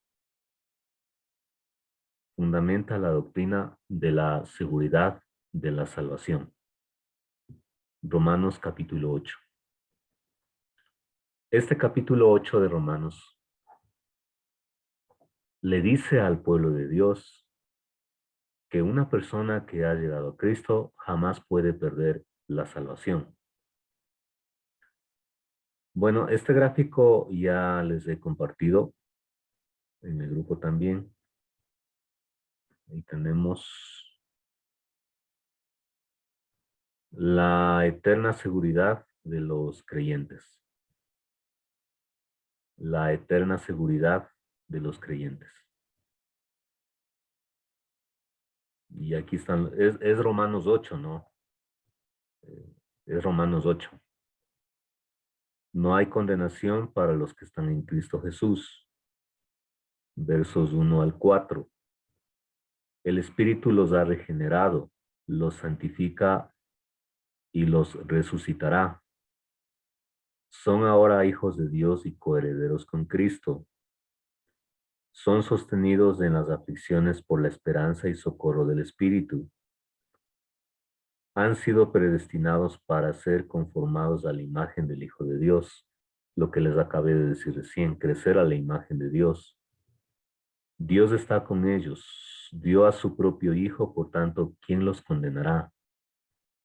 fundamenta la doctrina de la seguridad de la salvación. Romanos capítulo 8. Este capítulo 8 de Romanos le dice al pueblo de Dios que una persona que ha llegado a Cristo jamás puede perder la salvación. Bueno, este gráfico ya les he compartido en el grupo también. Ahí tenemos la eterna seguridad de los creyentes. La eterna seguridad de los creyentes. Y aquí están, es Romanos 8, ¿no? Es Romanos 8. No hay condenación para los que están en Cristo Jesús. Versos 1 al 4. El Espíritu los ha regenerado, los santifica y los resucitará. Son ahora hijos de Dios y coherederos con Cristo. Son sostenidos en las aflicciones por la esperanza y socorro del Espíritu. Han sido predestinados para ser conformados a la imagen del Hijo de Dios, lo que les acabé de decir recién, crecer a la imagen de Dios. Dios está con ellos, dio a su propio Hijo, por tanto, ¿quién los condenará?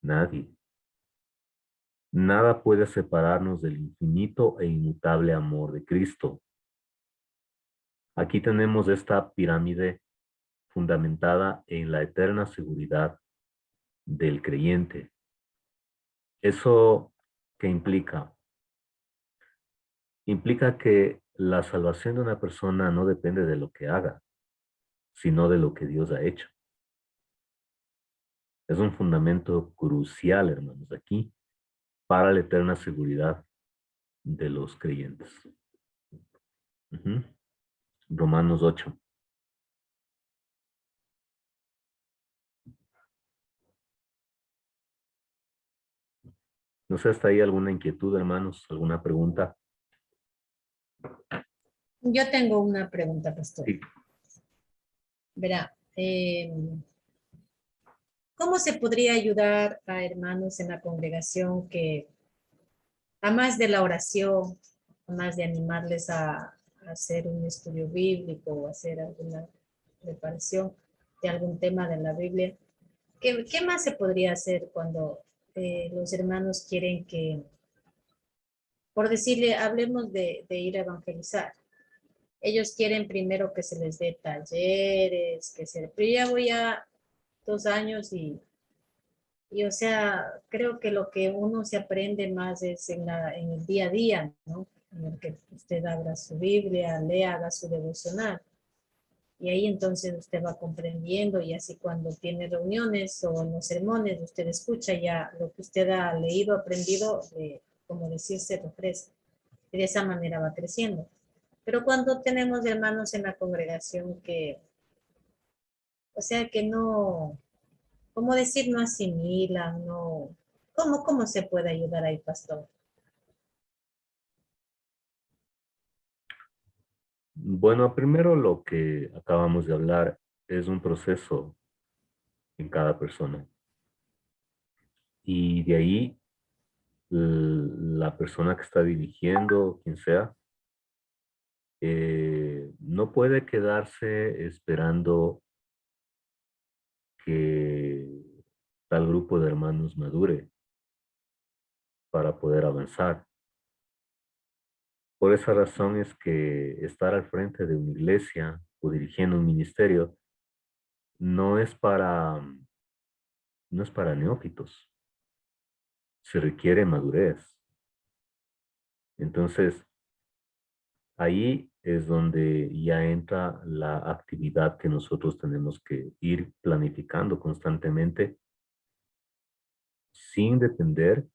Nadie. Nada puede separarnos del infinito e inmutable amor de Cristo. Aquí tenemos esta pirámide fundamentada en la eterna seguridad del creyente. ¿Eso qué implica? Implica que la salvación de una persona no depende de lo que haga, sino de lo que Dios ha hecho. Es un fundamento crucial, hermanos, aquí, para la eterna seguridad de los creyentes. Romanos 8. No sé, ¿hasta ahí alguna inquietud, hermanos? ¿Alguna pregunta? Yo tengo una pregunta, pastor. Sí. Verá, ¿cómo se podría ayudar a hermanos en la congregación que, a más de la oración, a más de animarles a hacer un estudio bíblico o hacer alguna preparación de algún tema de la Biblia, ¿qué más se podría hacer cuando los hermanos quieren que, por decirle, hablemos de ir a evangelizar? Ellos quieren primero que se les dé talleres, pero ya voy a 2 años y o sea, creo que lo que uno se aprende más es en el día a día, ¿no? En el que usted abra su Biblia, lea, haga su devocional. Y ahí entonces usted va comprendiendo y así cuando tiene reuniones o en los sermones, usted escucha ya lo que usted ha leído, aprendido, como decir, se refresca. Y de esa manera va creciendo. Pero cuando tenemos hermanos en la congregación que, o sea, que no, ¿cómo decir? No asimilan, no. ¿Cómo se puede ayudar ahí, pastor? Bueno, primero lo que acabamos de hablar es un proceso en cada persona. Y de ahí la persona que está dirigiendo, quien sea, no puede quedarse esperando que tal grupo de hermanos madure para poder avanzar. Por esa razón es que estar al frente de una iglesia o dirigiendo un ministerio no es para, no es para neófitos. Se requiere madurez. Entonces, ahí es donde ya entra la actividad que nosotros tenemos que ir planificando constantemente sin depender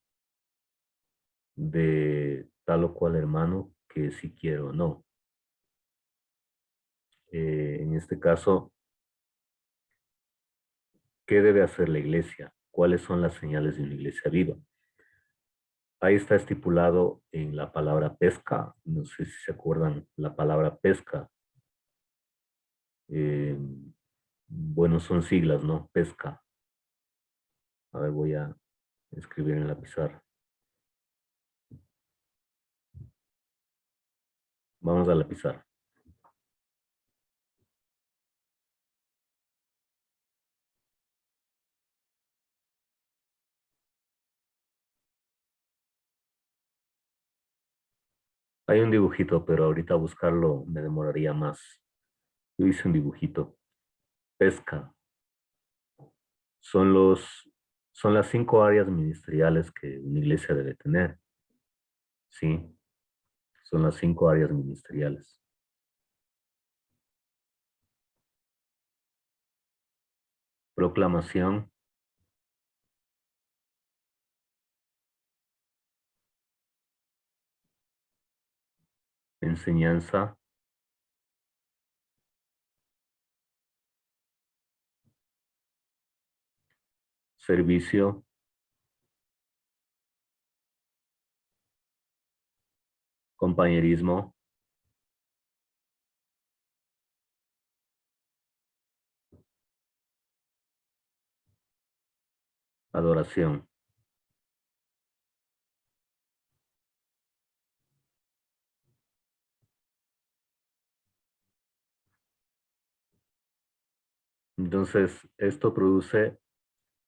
de tal o cual hermano que si quiero o no. En este caso, ¿qué debe hacer la iglesia? ¿Cuáles son las señales de una iglesia viva? Ahí está estipulado en la palabra pesca. No sé si se acuerdan la palabra pesca. Eh, bueno, son siglas, ¿no? Pesca. A ver, voy a escribir en la pizarra. Vamos a la pizarra. Hay un dibujito, pero ahorita buscarlo me demoraría más. Yo hice un dibujito. Pesca. Son son las 5 áreas ministeriales que una iglesia debe tener. Sí, son las 5 áreas ministeriales. Proclamación, enseñanza, servicio, compañerismo, adoración. Entonces, esto produce,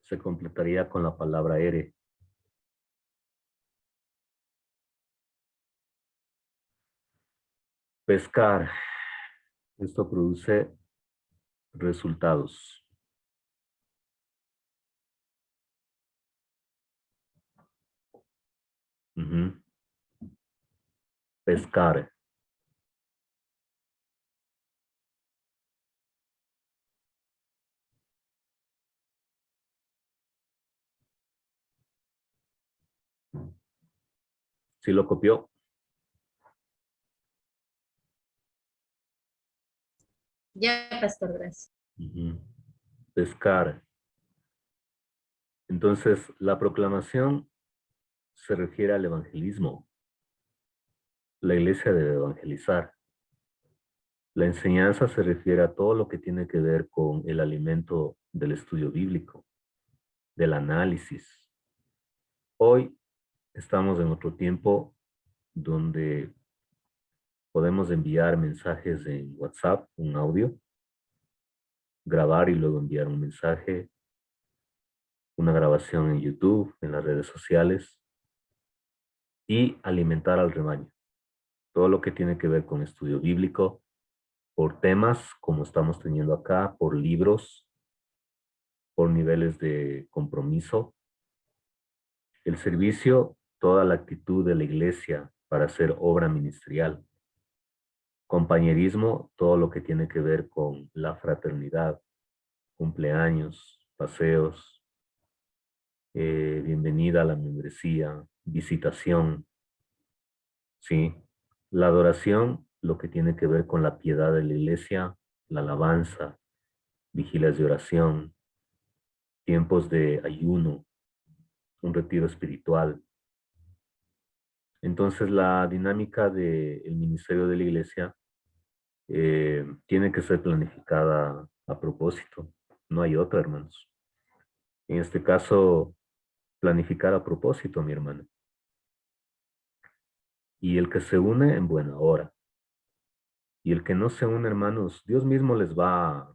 se completaría con la palabra ere. Pescar. Esto produce resultados. Ujú. Pescar. ¿Sí lo copió? Ya, pastor, gracias. Ujú. Pescar. Entonces, la proclamación se refiere al evangelismo. La iglesia debe evangelizar. La enseñanza se refiere a todo lo que tiene que ver con el alimento del estudio bíblico, del análisis. Hoy estamos en otro tiempo donde podemos enviar mensajes en WhatsApp, un audio, grabar y luego enviar un mensaje, una grabación en YouTube, en las redes sociales y alimentar al rebaño. Todo lo que tiene que ver con estudio bíblico, por temas como estamos teniendo acá, por libros, por niveles de compromiso. El servicio, toda la actitud de la iglesia para hacer obra ministerial. Compañerismo, todo lo que tiene que ver con la fraternidad, cumpleaños, paseos, bienvenida a la membresía, visitación, ¿sí? La adoración, lo que tiene que ver con la piedad de la iglesia, la alabanza, vigilias de oración, tiempos de ayuno, un retiro espiritual. Entonces la dinámica del ministerio de la iglesia tiene que ser planificada a propósito. No hay otra, hermanos. En este caso, planificar a propósito, mi hermano. Y el que se une en buena hora. Y el que no se une, hermanos, Dios mismo les va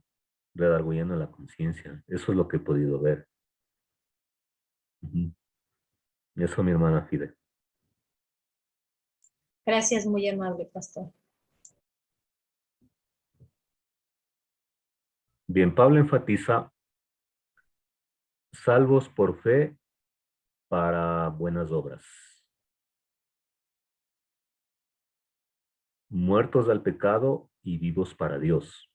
redarguyendo la conciencia. Eso es lo que he podido ver. Ujú. Eso, mi hermana Fide. Gracias, muy amable, pastor. Bien, Pablo enfatiza salvos por fe para buenas obras. Muertos al pecado y vivos para Dios.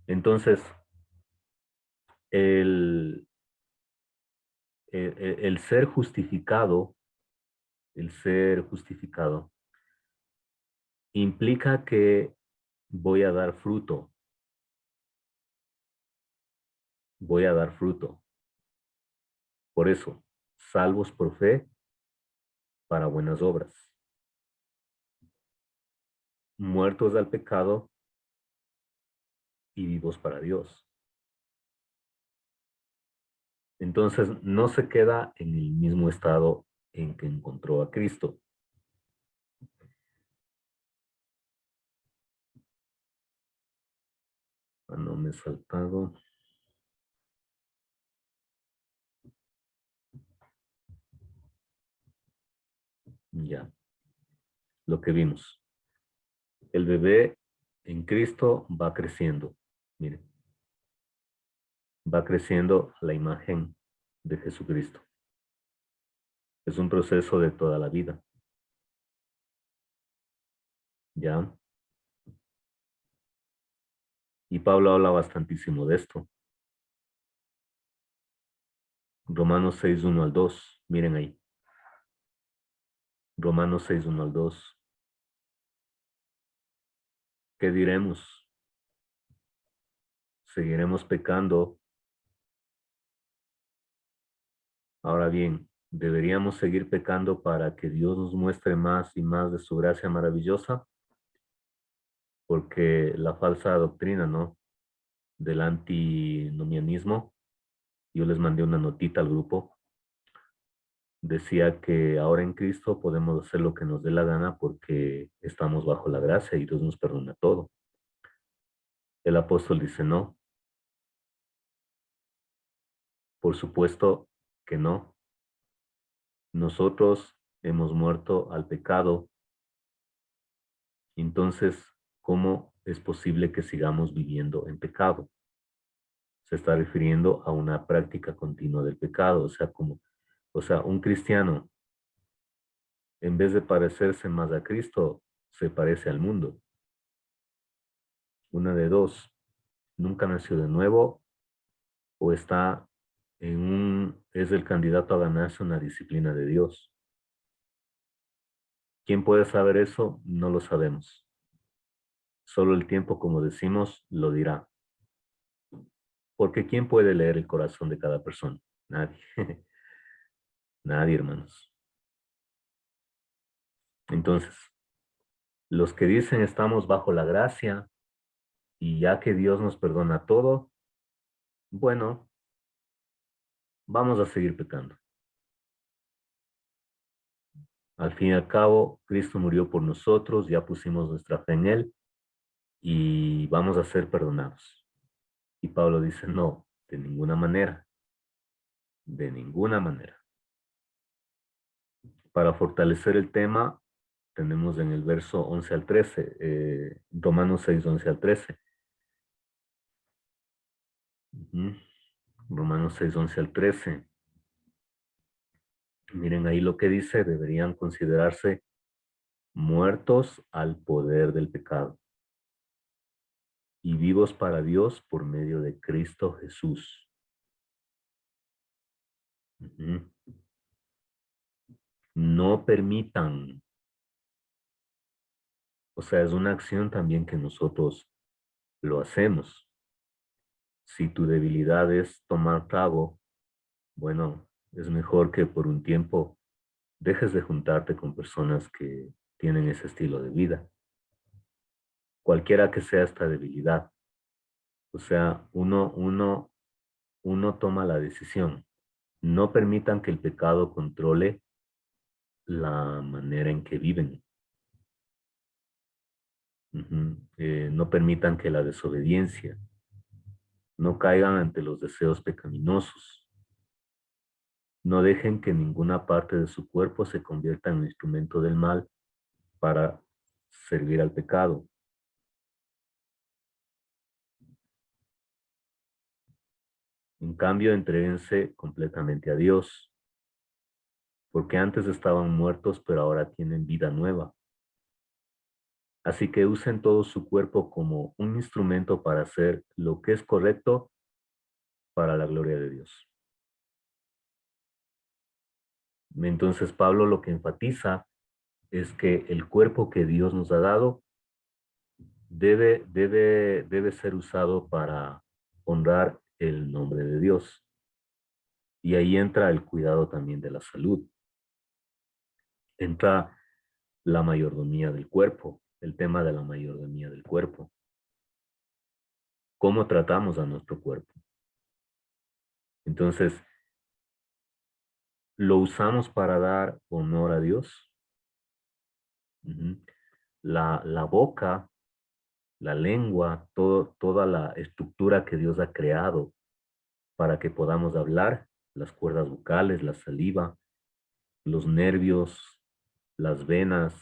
Entonces, el ser justificado, implica que voy a dar fruto. Voy a dar fruto. Por eso, salvos por fe para buenas obras. Muertos al pecado y vivos para Dios. Entonces, no se queda en el mismo estado en que encontró a Cristo. No me he saltado. Ya, lo que vimos. El bebé en Cristo va creciendo. Miren, va creciendo la imagen de Jesucristo. Es un proceso de toda la vida. ¿Ya? Y Pablo habla bastantísimo de esto. Romanos 6, 1 al 2. Miren ahí. Romanos 6, 1 al 2. ¿Qué diremos? seguiremos pecando. Ahora bien, ¿deberíamos seguir pecando para que Dios nos muestre más y más de su gracia maravillosa? Porque la falsa doctrina, ¿no? Del antinomianismo, yo les mandé una notita al grupo, decía que ahora en Cristo podemos hacer lo que nos dé la gana porque estamos bajo la gracia y Dios nos perdona todo. El apóstol dice no, por supuesto que no. Nosotros hemos muerto al pecado, entonces, ¿cómo es posible que sigamos viviendo en pecado? Se está refiriendo a una práctica continua del pecado, o sea, un cristiano, en vez de parecerse más a Cristo, se parece al mundo. Una de dos, nunca nació de nuevo o es el candidato a ganarse una disciplina de Dios. ¿Quién puede saber eso? No lo sabemos. Solo el tiempo, como decimos, lo dirá. Porque ¿quién puede leer el corazón de cada persona? Nadie. Nadie, hermanos. Entonces, los que dicen estamos bajo la gracia y ya que Dios nos perdona todo, bueno, vamos a seguir pecando. Al fin y al cabo, Cristo murió por nosotros, ya pusimos nuestra fe en Él y vamos a ser perdonados. Y Pablo dice, no, de ninguna manera, de ninguna manera. Para fortalecer el tema, tenemos en el verso 11 al 13, Romanos 6, 11 al 13. Romanos 6, 11 al 13. Miren ahí lo que dice, deberían considerarse muertos al poder del pecado y vivos para Dios por medio de Cristo Jesús. No permitan, o sea, es una acción también que nosotros lo hacemos. Si tu debilidad es tomar trago, bueno, es mejor que por un tiempo dejes de juntarte con personas que tienen ese estilo de vida. Cualquiera que sea esta debilidad. O sea, uno toma la decisión. No permitan que el pecado controle la manera en que viven. No permitan que la desobediencia, no caigan ante los deseos pecaminosos. No dejen que ninguna parte de su cuerpo se convierta en un instrumento del mal para servir al pecado. En cambio, entréguense completamente a Dios, porque antes estaban muertos, pero ahora tienen vida nueva. Así que usen todo su cuerpo como un instrumento para hacer lo que es correcto para la gloria de Dios. Entonces Pablo lo que enfatiza es que el cuerpo que Dios nos ha dado debe ser usado para honrar el nombre de Dios. Y ahí entra el cuidado también de la salud. Entra la mayordomía del cuerpo, el tema de la mayordomía del cuerpo. ¿Cómo tratamos a nuestro cuerpo? Entonces, ¿lo usamos para dar honor a Dios? La boca, la lengua, toda la estructura que Dios ha creado para que podamos hablar, las cuerdas vocales, la saliva, los nervios, las venas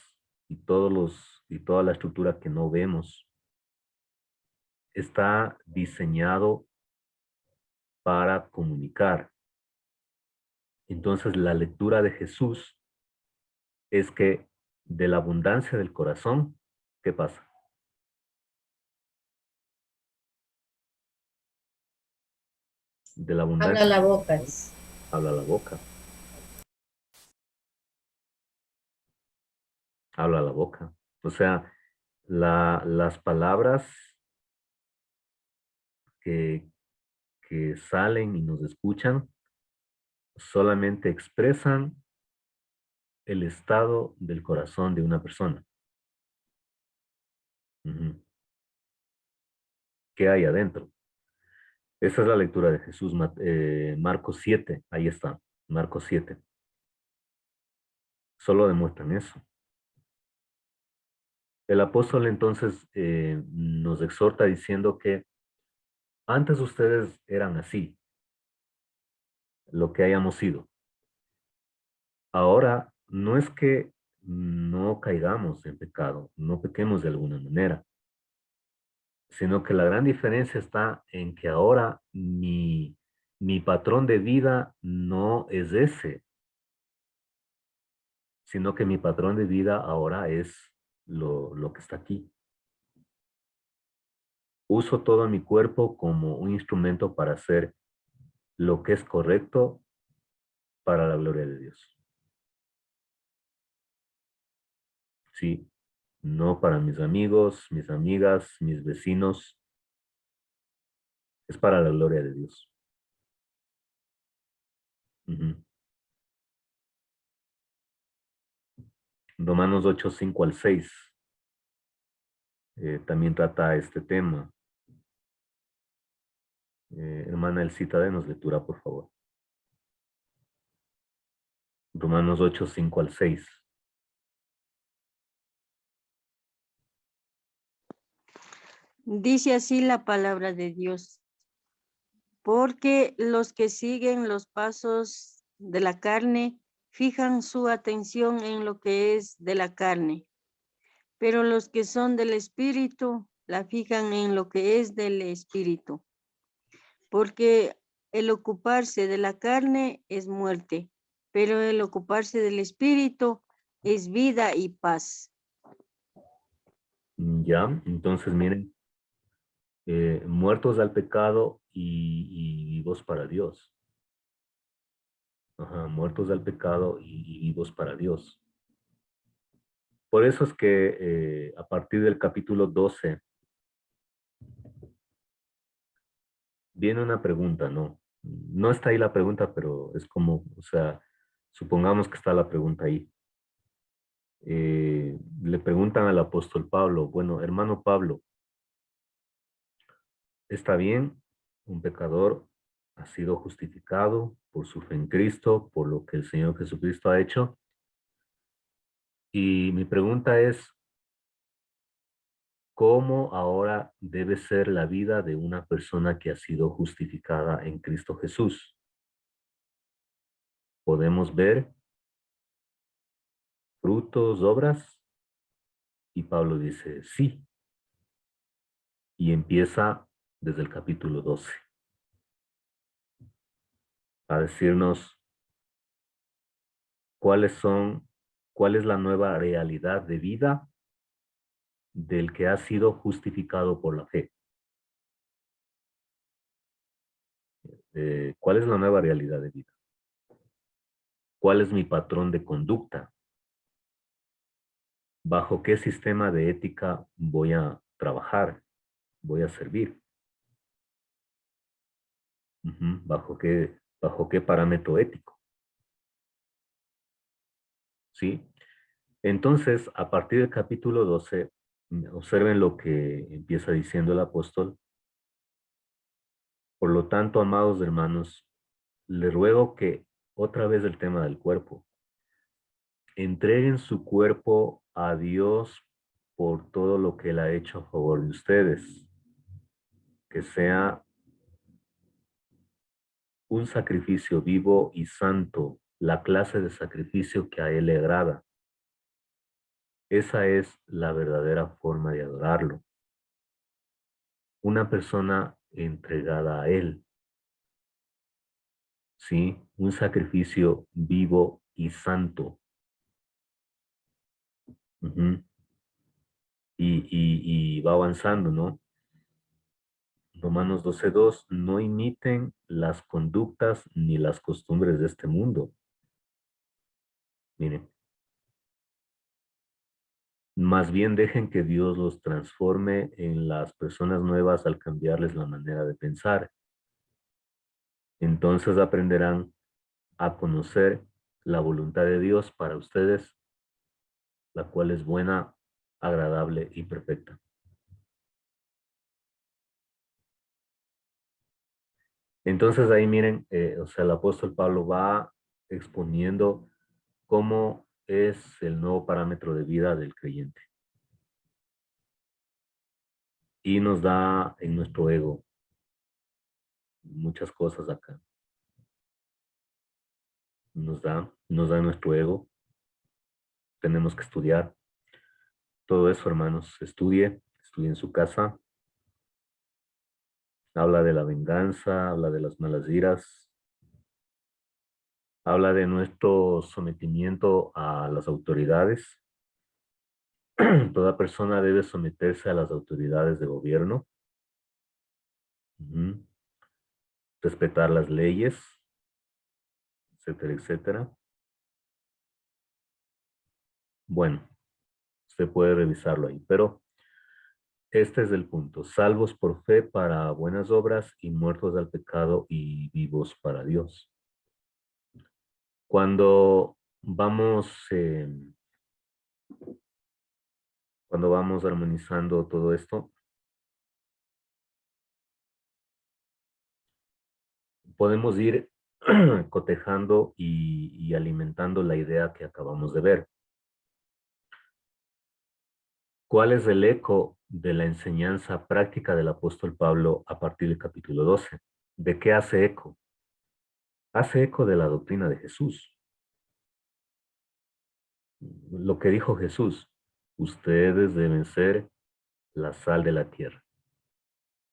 y toda la estructura que no vemos, está diseñado para comunicar. Entonces, la lectura de Jesús es que de la abundancia del corazón, ¿qué pasa? De la abundancia. Habla la boca. Habla la boca. Habla la boca. O sea, las palabras que salen y nos escuchan solamente expresan el estado del corazón de una persona. Ujú. ¿Qué hay adentro? Esa es la lectura de Jesús, Marcos 7, ahí está, Marcos 7. Solo demuestran eso. El apóstol entonces nos exhorta diciendo que antes ustedes eran así, lo que hayamos sido. Ahora, no es que no caigamos en pecado, no pequemos de alguna manera, sino que la gran diferencia está en que ahora mi patrón de vida no es ese, sino que mi patrón de vida ahora es lo que está aquí. Uso todo mi cuerpo como un instrumento para hacer lo que es correcto para la gloria de Dios. Sí, no para mis amigos, mis amigas, mis vecinos, es para la gloria de Dios. Ujú. Romanos 8, 5 al 6 también trata este tema. Hermana Elcita, denos lectura, por favor. Romanos 8, 5 al 6. Dice así la palabra de Dios. Porque los que siguen los pasos de la carne fijan su atención en lo que es de la carne, pero los que son del espíritu la fijan en lo que es del espíritu. Porque el ocuparse de la carne es muerte, pero el ocuparse del espíritu es vida y paz. Ya, entonces miren, muertos al pecado y vivos para Dios. Ajá, muertos al pecado y vivos para Dios. Por eso es que a partir del capítulo 12 viene una pregunta, ¿no? No está ahí la pregunta, pero es como, o sea, supongamos que está la pregunta ahí. Le preguntan al apóstol Pablo, bueno, hermano Pablo, ¿está bien? Un pecador ha sido justificado por su fe en Cristo, por lo que el Señor Jesucristo ha hecho. Y mi pregunta es, ¿cómo ahora debe ser la vida de una persona que ha sido justificada en Cristo Jesús? ¿Podemos ver frutos, obras? Y Pablo dice, sí. Y empieza desde el capítulo 12 a decirnos cuál es la nueva realidad de vida del que ha sido justificado por la fe. ¿Cuál es la nueva realidad de vida? ¿Cuál es mi patrón de conducta? ¿Bajo qué sistema de ética voy a trabajar? ¿Voy a servir? ¿Bajo qué parámetro ético? ¿Sí? Entonces, a partir del capítulo 12, observen lo que empieza diciendo el apóstol. Por lo tanto, amados hermanos, les ruego que, otra vez el tema del cuerpo, entreguen su cuerpo a Dios por todo lo que Él ha hecho a favor de ustedes. Que sea un sacrificio vivo y santo, la clase de sacrificio que a Él le agrada. Esa es la verdadera forma de adorarlo. Una persona entregada a Él. ¿Sí? Un sacrificio vivo y santo. Ujú. Y va avanzando, ¿no? Romanos 12:2, no imiten las conductas ni las costumbres de este mundo. Miren, Más bien dejen que Dios los transforme en las personas nuevas al cambiarles la manera de pensar. Entonces aprenderán a conocer la voluntad de Dios para ustedes, la cual es buena, agradable y perfecta. Entonces ahí miren, o sea, el apóstol Pablo va exponiendo cómo es el nuevo parámetro de vida del creyente. Y nos da en nuestro ego muchas cosas acá. Nos da en nuestro ego. Tenemos que estudiar. Todo eso, hermanos, estudie en su casa. Habla de la venganza, habla de las malas iras, habla de nuestro sometimiento a las autoridades. Toda persona debe someterse a las autoridades de gobierno. Ujú. Respetar las leyes, etcétera, etcétera. Bueno, usted puede revisarlo ahí, pero este es el punto. Salvos por fe para buenas obras y muertos al pecado y vivos para Dios. Cuando vamos armonizando todo esto, podemos ir cotejando y alimentando la idea que acabamos de ver. ¿Cuál es el eco de la enseñanza práctica del apóstol Pablo a partir del capítulo 12? ¿De qué hace eco? Hace eco de la doctrina de Jesús. Lo que dijo Jesús, ustedes deben ser la sal de la tierra.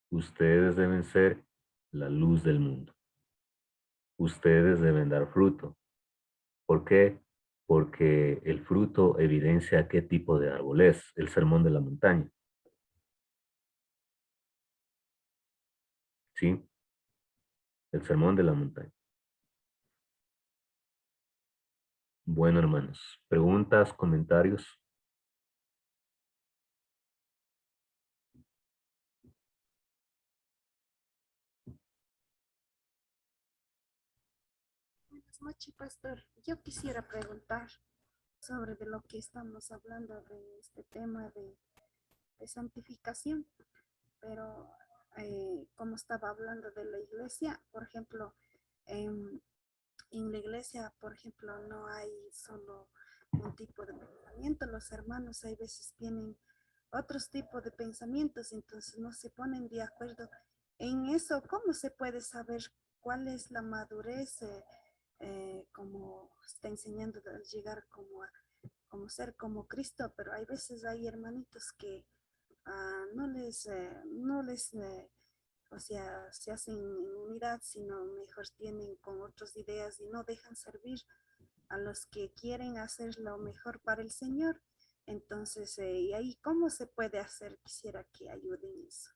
Ustedes deben ser la luz del mundo. Ustedes deben dar fruto. ¿Por qué? Porque el fruto evidencia qué tipo de árbol es, el sermón de la montaña. ¿Sí? El sermón de la montaña. Bueno, hermanos, preguntas, comentarios. Buenas noches, pastor. Yo quisiera preguntar sobre de lo que estamos hablando de este tema de santificación, pero como estaba hablando de la iglesia, por ejemplo, en la iglesia, por ejemplo, no hay solo un tipo de pensamiento, los hermanos hay veces tienen otros tipos de pensamientos, entonces no se ponen de acuerdo en eso. ¿Cómo se puede saber cuál es la madurez, como está enseñando a llegar como ser como Cristo? Pero hay veces hay hermanitos que no les o sea, se hacen en unidad, sino mejor tienen con otras ideas y no dejan servir a los que quieren hacer lo mejor para el Señor. Entonces, ¿y ahí cómo se puede hacer? Quisiera que ayuden eso.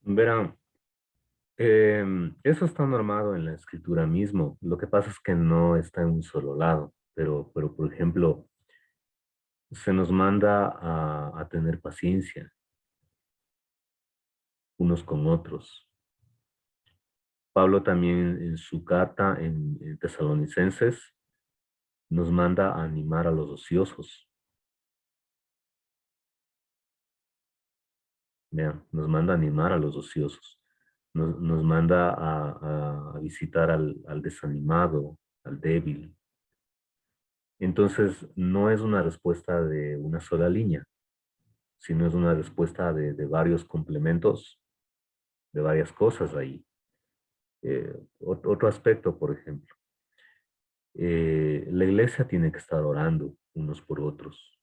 Verán, eso está normado en la escritura mismo. Lo que pasa es que no está en un solo lado, pero por ejemplo, se nos manda a tener paciencia unos con otros. Pablo también en su carta en Tesalonicenses nos manda a animar a los ociosos. Vean, nos manda a animar a los ociosos. Nos manda a visitar al desanimado, al débil. Entonces, no es una respuesta de una sola línea, sino es una respuesta de varios complementos, de varias cosas ahí. Otro aspecto, por ejemplo, la iglesia tiene que estar orando unos por otros,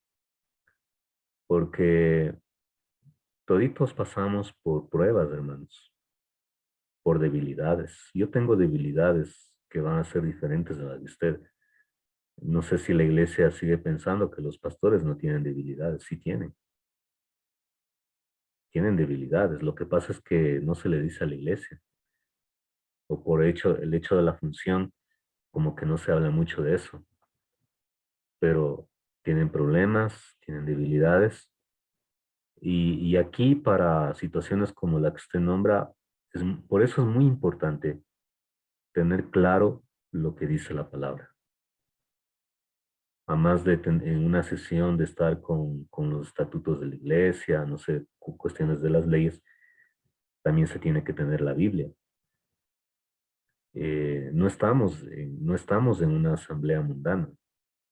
porque toditos pasamos por pruebas, hermanos, por debilidades. Yo tengo debilidades que van a ser diferentes de las de usted. No sé si la iglesia sigue pensando que los pastores no tienen debilidades. Sí tienen. Tienen debilidades. Lo que pasa es que no se le dice a la iglesia. O el hecho de la función, como que no se habla mucho de eso. pero tienen problemas, tienen debilidades. Y aquí para situaciones como la que usted nombra, por eso es muy importante tener claro lo que dice la palabra. Además de en una sesión de estar con los estatutos de la iglesia, no sé, cuestiones de las leyes, también se tiene que tener la Biblia. No estamos en una asamblea mundana,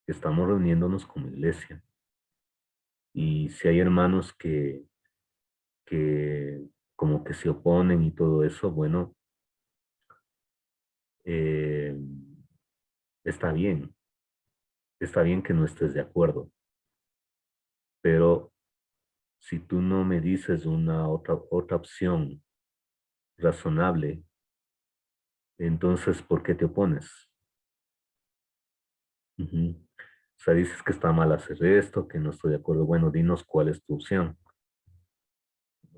estamos reuniéndonos como iglesia. Y si hay hermanos que como que se oponen y todo eso, bueno, eh, está bien. Está bien que no estés de acuerdo, pero si tú no me dices una otra opción razonable, entonces, ¿por qué te opones? Ujú. O sea, dices que está mal hacer esto, que no estoy de acuerdo. Bueno, dinos cuál es tu opción.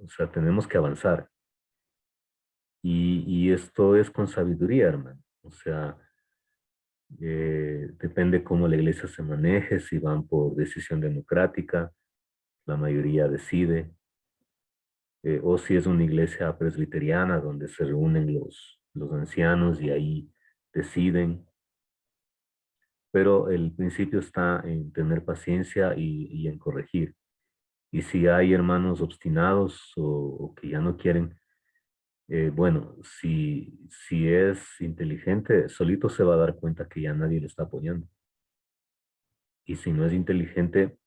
O sea, tenemos que avanzar. Y esto es con sabiduría, hermano. O sea, depende cómo la iglesia se maneje, si van por decisión democrática, la mayoría decide, o si es una iglesia presbiteriana donde se reúnen los ancianos y ahí deciden. Pero el principio está en tener paciencia y en corregir. Y si hay hermanos obstinados o que ya no quieren, bueno, si es inteligente, solito se va a dar cuenta que ya nadie le está apoyando. Y si no es inteligente,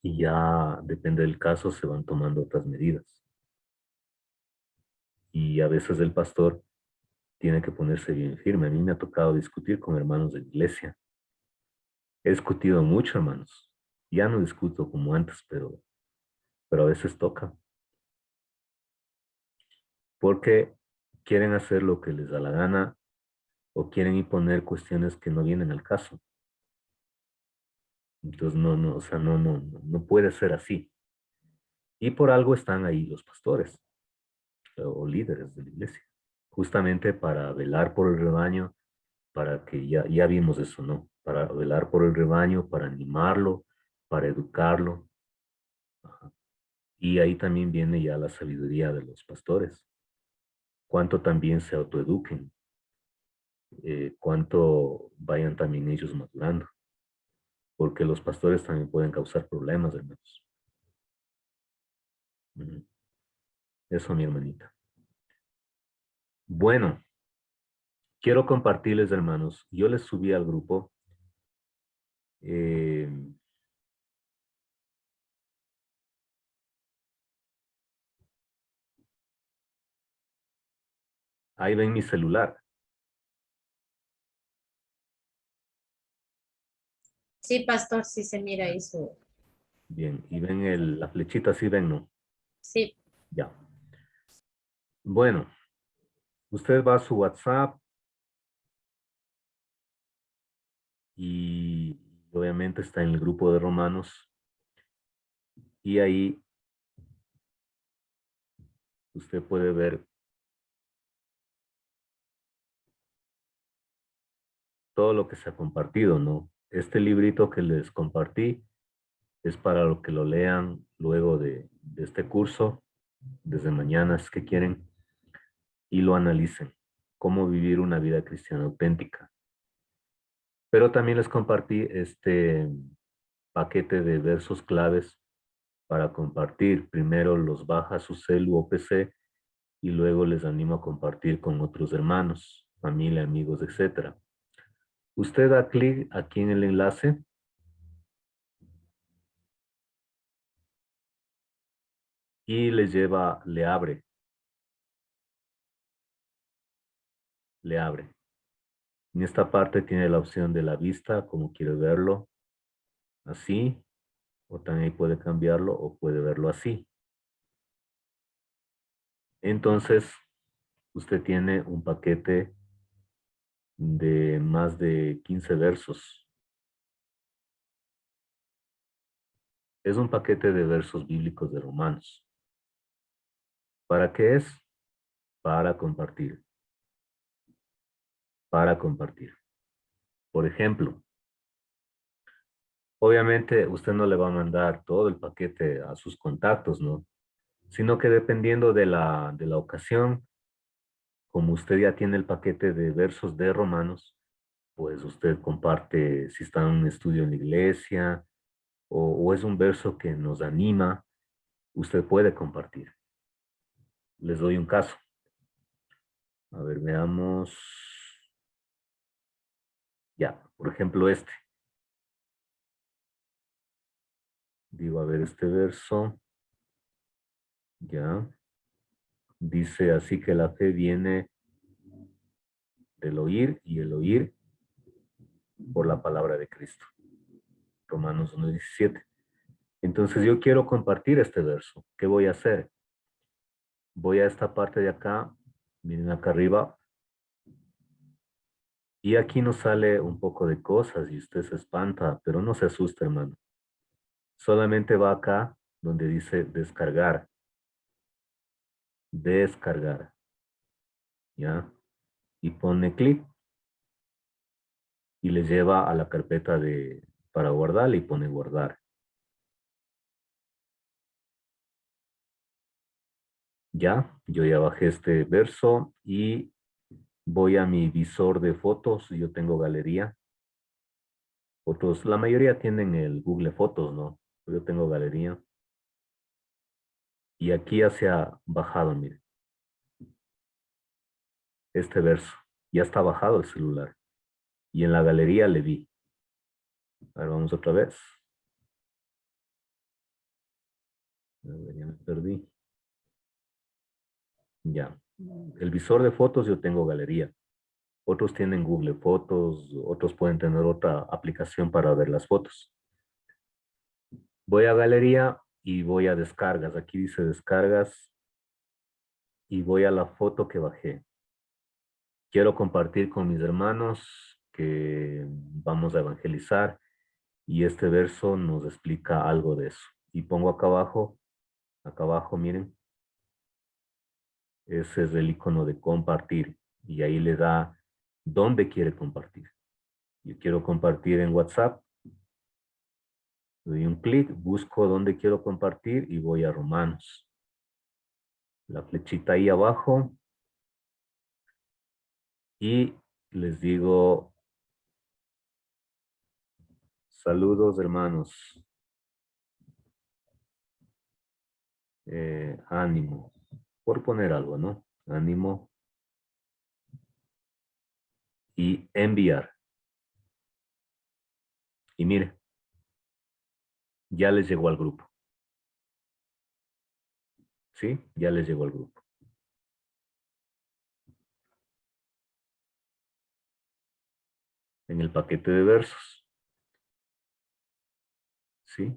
y ya depende del caso, se van tomando otras medidas. Y a veces el pastor tiene que ponerse bien firme. A mí me ha tocado discutir con hermanos de la iglesia. He discutido mucho, hermanos. Ya no discuto como antes, pero a veces toca. Porque quieren hacer lo que les da la gana o quieren imponer cuestiones que no vienen al caso. Entonces, o sea, no puede ser así. Y por algo están ahí los pastores o líderes de la iglesia, justamente para velar por el rebaño, para que ya vimos eso, ¿no? Para velar por el rebaño, para animarlo, para educarlo. Ajá. Y ahí también viene ya la sabiduría de los pastores. Cuánto también se autoeduquen, cuánto vayan también ellos madurando, porque los pastores también pueden causar problemas, hermanos. Ujú. Eso, mi hermanita. Bueno, quiero compartirles, hermanos. Yo les subí al grupo. eh, Ahí ven mi celular. Sí, pastor, sí se mira eso. Bien, y ven la flechita, sí ven, ¿no? Sí, Ya. Bueno, usted va a su WhatsApp y obviamente está en el grupo de Romanos y ahí usted puede ver todo lo que se ha compartido, ¿no? Este librito que les compartí es para lo que lo lean luego de este curso, desde mañana, si es que quieren, y lo analicen. Cómo vivir una vida cristiana auténtica. Pero también les compartí este paquete de versos claves para compartir. Primero los baja a su celu o PC y luego les animo a compartir con otros hermanos, familia, amigos, etcétera. Usted da clic aquí en el enlace y le lleva, le abre. En esta parte tiene la opción de la vista, como quiere verlo, así, o también puede cambiarlo o puede verlo así. Entonces, usted tiene un paquete de más de 15 versos. Es un paquete de versos bíblicos de Romanos. ¿Para qué es? Para compartir. Para compartir. Por ejemplo, Obviamente usted no le va a mandar todo el paquete a sus contactos, ¿no? Sino que dependiendo de la ocasión, como usted ya tiene el paquete de versos de Romanos, pues usted comparte si está en un estudio en la iglesia o es un verso que nos anima, usted puede compartir. Les doy un caso. A ver, veamos. Ya, por ejemplo, este. Digo, a ver, este verso. Ya. Dice así que la fe viene del oír y el oír por la palabra de Cristo. Romanos 1:17. Entonces yo quiero compartir este verso. ¿Qué voy a hacer? Voy a esta parte de acá. Miren acá arriba. Y aquí nos sale un poco de cosas y usted se espanta, pero no se asuste, hermano. Solamente va acá donde dice descargar. Descargar. ¿Ya? Y pone clic y le lleva a la carpeta para guardar y pone guardar. Ya, yo ya bajé este verso y voy a mi visor de fotos. Yo tengo galería. Fotos, la mayoría tienen el Google Fotos, ¿no? Yo tengo galería. Y aquí ya se ha bajado, mire. Este verso. Ya está bajado el celular. Y en la galería le vi. A ver, vamos otra vez. A ver, ya me perdí. Ya. El visor de fotos yo tengo galería. Otros tienen Google Fotos, otros pueden tener otra aplicación para ver las fotos. Voy a galería y voy a descargas. Aquí dice descargas y voy a la foto que bajé. Quiero compartir con mis hermanos que vamos a evangelizar y este verso nos explica algo de eso. Y pongo acá abajo, miren, ese es el icono de compartir y ahí le da dónde quiere compartir. Yo quiero compartir en WhatsApp. Doy un clic, busco dónde quiero compartir y voy a Romanos. La flechita ahí abajo. Y les digo, saludos hermanos. Ánimo. Por poner algo, ¿no? Ánimo. Y enviar. Y mire, ya les llegó al grupo. ¿Sí? Ya les llegó al grupo. En el paquete de versos. ¿Sí?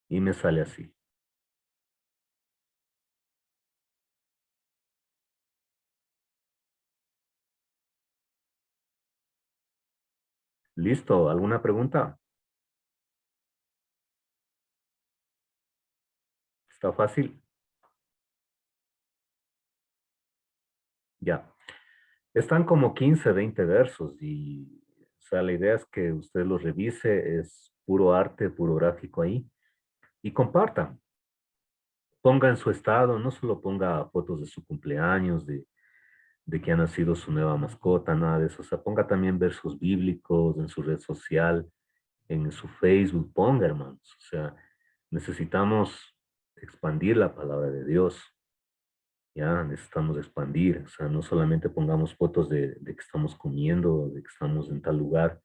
Y me sale así. ¿Listo? ¿Alguna pregunta? ¿Está fácil? Ya. Están como 15, 20 versos y, o sea, la idea es que usted los revise, es puro arte, puro gráfico ahí y compartan. Ponga en su estado, no solo ponga fotos de su cumpleaños, de que ha nacido su nueva mascota, nada de eso. O sea, ponga también versos bíblicos en su red social, en su Facebook, ponga, hermanos. O sea, necesitamos expandir la palabra de Dios. Ya necesitamos expandir, o sea, no solamente pongamos fotos de que estamos comiendo, de que estamos en tal lugar,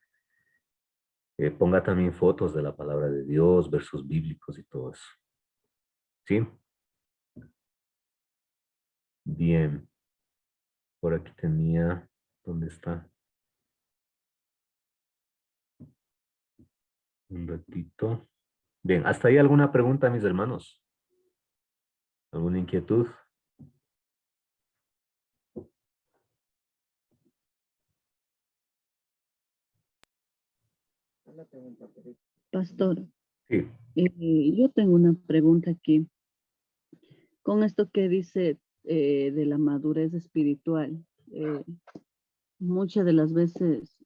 ponga también fotos de la palabra de Dios, versos bíblicos y todo eso. ¿Sí? Bien. Por aquí tenía, ¿dónde está? Un ratito. Bien, ¿hasta ahí alguna pregunta, mis hermanos? ¿Alguna inquietud? Pastor, Sí. yo tengo una pregunta aquí. Con esto que dice de la madurez espiritual, muchas de las veces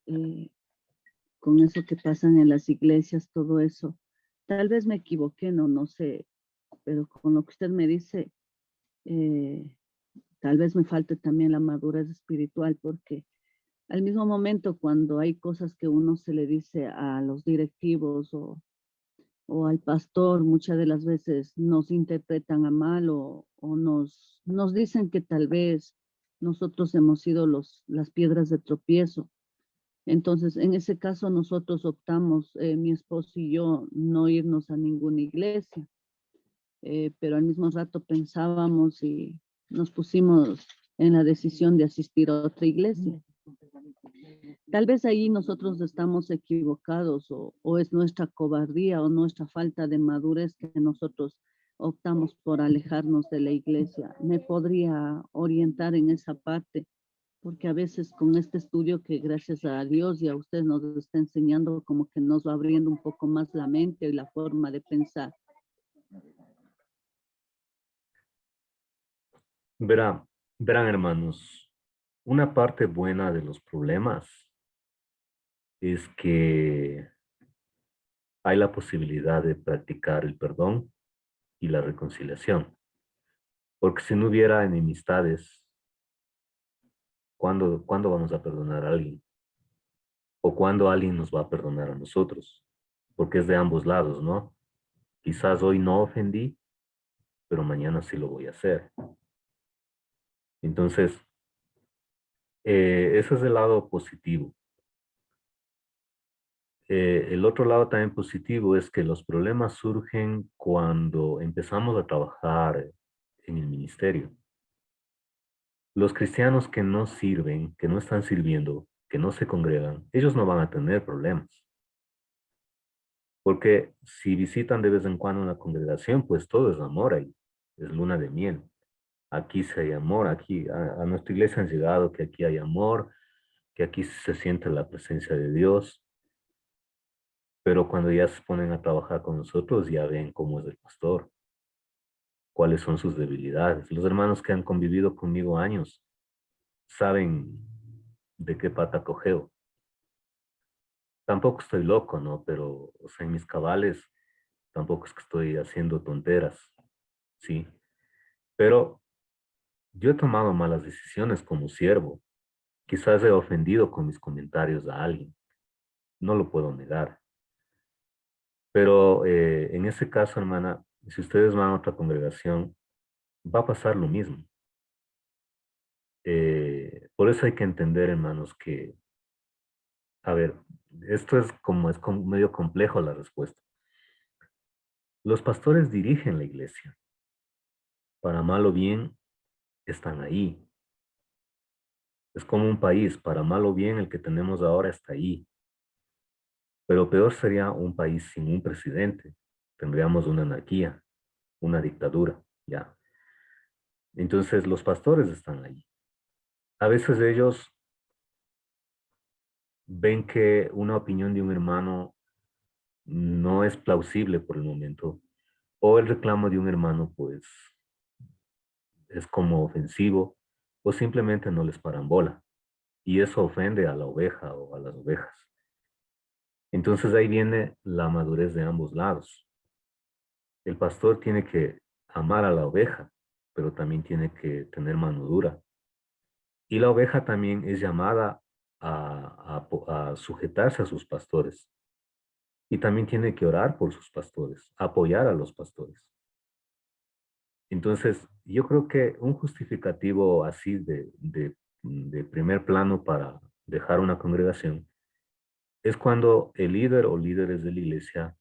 con eso que pasan en las iglesias, todo eso. Tal vez me equivoqué, no sé, pero con lo que usted me dice, tal vez me falte también la madurez espiritual, porque al mismo momento cuando hay cosas que uno se le dice a los directivos o al pastor, muchas de las veces nos interpretan a mal o nos dicen que tal vez nosotros hemos sido las piedras de tropiezo. Entonces, en ese caso, nosotros optamos, mi esposo y yo, no irnos a ninguna iglesia, pero al mismo rato pensábamos y nos pusimos en la decisión de asistir a otra iglesia. Tal vez ahí nosotros estamos equivocados o es nuestra cobardía o nuestra falta de madurez que nosotros optamos por alejarnos de la iglesia. ¿Me podría orientar en esa parte? Porque a veces con este estudio que gracias a Dios y a usted nos está enseñando, como que nos va abriendo un poco más la mente y la forma de pensar. Verán, hermanos, una parte buena de los problemas es que hay la posibilidad de practicar el perdón y la reconciliación. Porque si no hubiera enemistades, ¿cuándo vamos a perdonar a alguien? ¿O cuándo alguien nos va a perdonar a nosotros? Porque es de ambos lados, ¿no? Quizás hoy no ofendí, pero mañana sí lo voy a hacer. Entonces, ese es el lado positivo. El otro lado también positivo es que los problemas surgen cuando empezamos a trabajar en el ministerio. Los cristianos que no sirven, que no están sirviendo, que no se congregan, ellos no van a tener problemas. Porque si visitan de vez en cuando una congregación, pues todo es amor ahí, es luna de miel. Aquí sí hay amor, aquí a nuestra iglesia han llegado que aquí hay amor, que aquí se siente la presencia de Dios, pero cuando ya se ponen a trabajar con nosotros, ya ven cómo es el pastor, cuáles son sus debilidades. Los hermanos que han convivido conmigo años saben de qué pata cojeo. Tampoco estoy loco, ¿no? Pero, o sea, en mis cabales, tampoco es que estoy haciendo tonteras, ¿sí? Pero yo he tomado malas decisiones como siervo. Quizás he ofendido con mis comentarios a alguien. No lo puedo negar. Pero en ese caso, hermana, si ustedes van a otra congregación, va a pasar lo mismo. Por eso hay que entender, hermanos, que, a ver, esto es como medio complejo la respuesta. Los pastores dirigen la iglesia. Para mal o bien, están ahí. Es como un país, para mal o bien, el que tenemos ahora está ahí. Pero peor sería un país sin un presidente. Tendríamos una anarquía, una dictadura, ya. Entonces los pastores están ahí. A veces ellos ven que una opinión de un hermano no es plausible por el momento, o el reclamo de un hermano, pues, es como ofensivo, o simplemente no les paran bola. Y eso ofende a la oveja o a las ovejas. Entonces ahí viene la madurez de ambos lados. El pastor tiene que amar a la oveja, pero también tiene que tener mano dura. Y la oveja también es llamada a sujetarse a sus pastores. Y también tiene que orar por sus pastores, apoyar a los pastores. Entonces, yo creo que un justificativo así de primer plano para dejar una congregación es cuando el líder o líderes de la iglesia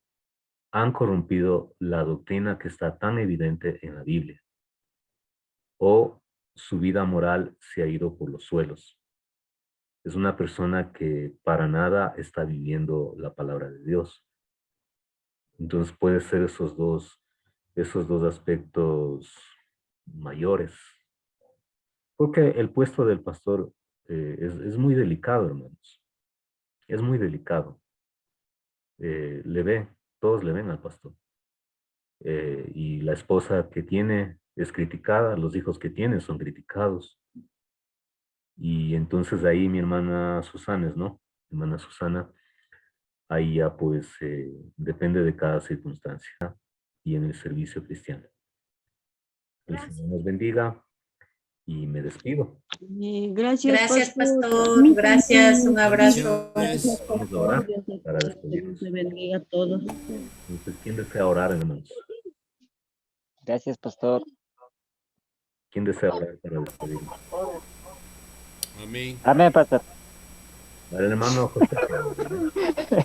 han corrompido la doctrina que está tan evidente en la Biblia, o su vida moral se ha ido por los suelos. Es una persona que para nada está viviendo la palabra de Dios. Entonces puede ser esos dos aspectos mayores. Porque el puesto del pastor es muy delicado, hermanos. Es muy delicado. Todos le ven al pastor. Y la esposa que tiene es criticada, los hijos que tiene son criticados. Y entonces ahí mi hermana Susana, ¿no? Mi hermana Susana ahí ya pues depende de cada circunstancia y en el servicio cristiano. El Señor nos bendiga y me despido. Gracias, Gracias, pastor. pastor. Gracias, un abrazo. Gracias, Vamos a pastor. orar Dios les para bendiga, despedirnos. Dios les bendiga a todos. Entonces, ¿quién desea orar, hermanos? Gracias, pastor. ¿Quién desea orar para despedirnos? Amén. Amén, pastor. Al hermano José.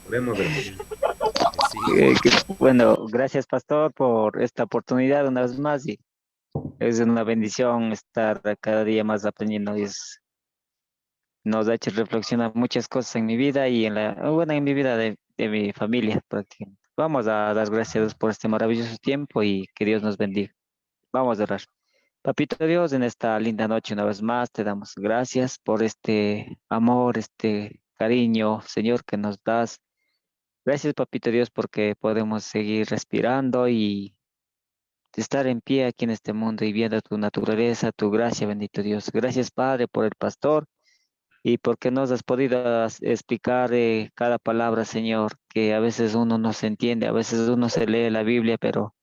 Oremos, hermanos. Sí. Bueno, gracias, pastor, por esta oportunidad una vez más. Y es una bendición estar cada día más aprendiendo. Nos ha hecho reflexionar muchas cosas en mi vida y en mi vida de mi familia. Porque vamos a dar gracias a Dios por este maravilloso tiempo y que Dios nos bendiga. Vamos a orar. Papito Dios, en esta linda noche una vez más te damos gracias por este amor, este cariño, Señor, que nos das. Gracias, Papito Dios, porque podemos seguir respirando y estar en pie aquí en este mundo y viendo tu naturaleza, tu gracia, bendito Dios. Gracias, Padre, por el pastor y porque nos has podido explicar cada palabra, Señor, que a veces uno no se entiende, a veces uno se lee la Biblia, pero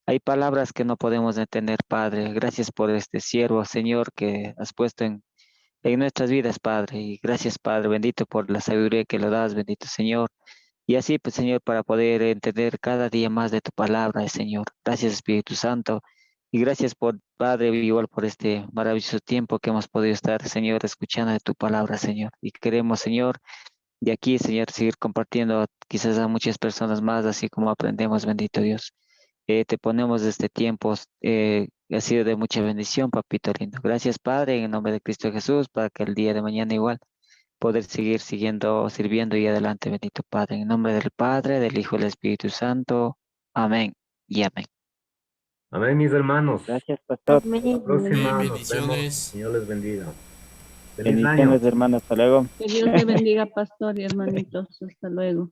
hay palabras que no podemos entender, Padre. Gracias por este siervo, Señor, que has puesto en nuestras vidas, Padre. Y gracias, Padre, bendito por la sabiduría que le das, bendito Señor. Y así, pues, Señor, para poder entender cada día más de tu palabra, Señor. Gracias, Espíritu Santo. Y gracias por, Padre, igual por este maravilloso tiempo que hemos podido estar, Señor, escuchando de tu palabra, Señor. Y queremos, Señor, de aquí, Señor, seguir compartiendo quizás a muchas personas más, así como aprendemos, bendito Dios. Te ponemos este tiempo, ha sido de mucha bendición, papito lindo. Gracias, Padre, en el nombre de Cristo Jesús, para que el día de mañana igual poder seguir sirviendo y adelante, bendito Padre. En el nombre del Padre, del Hijo y del Espíritu Santo. Amén y amén. Amén, mis hermanos. Gracias, pastor. La Amén. próxima Amén, nos vemos. bendiciones. Señor les bendiga. Feliz año. Bendiciones, hermanos. Hasta luego. Que Dios te bendiga, pastor y hermanitos. Hasta luego.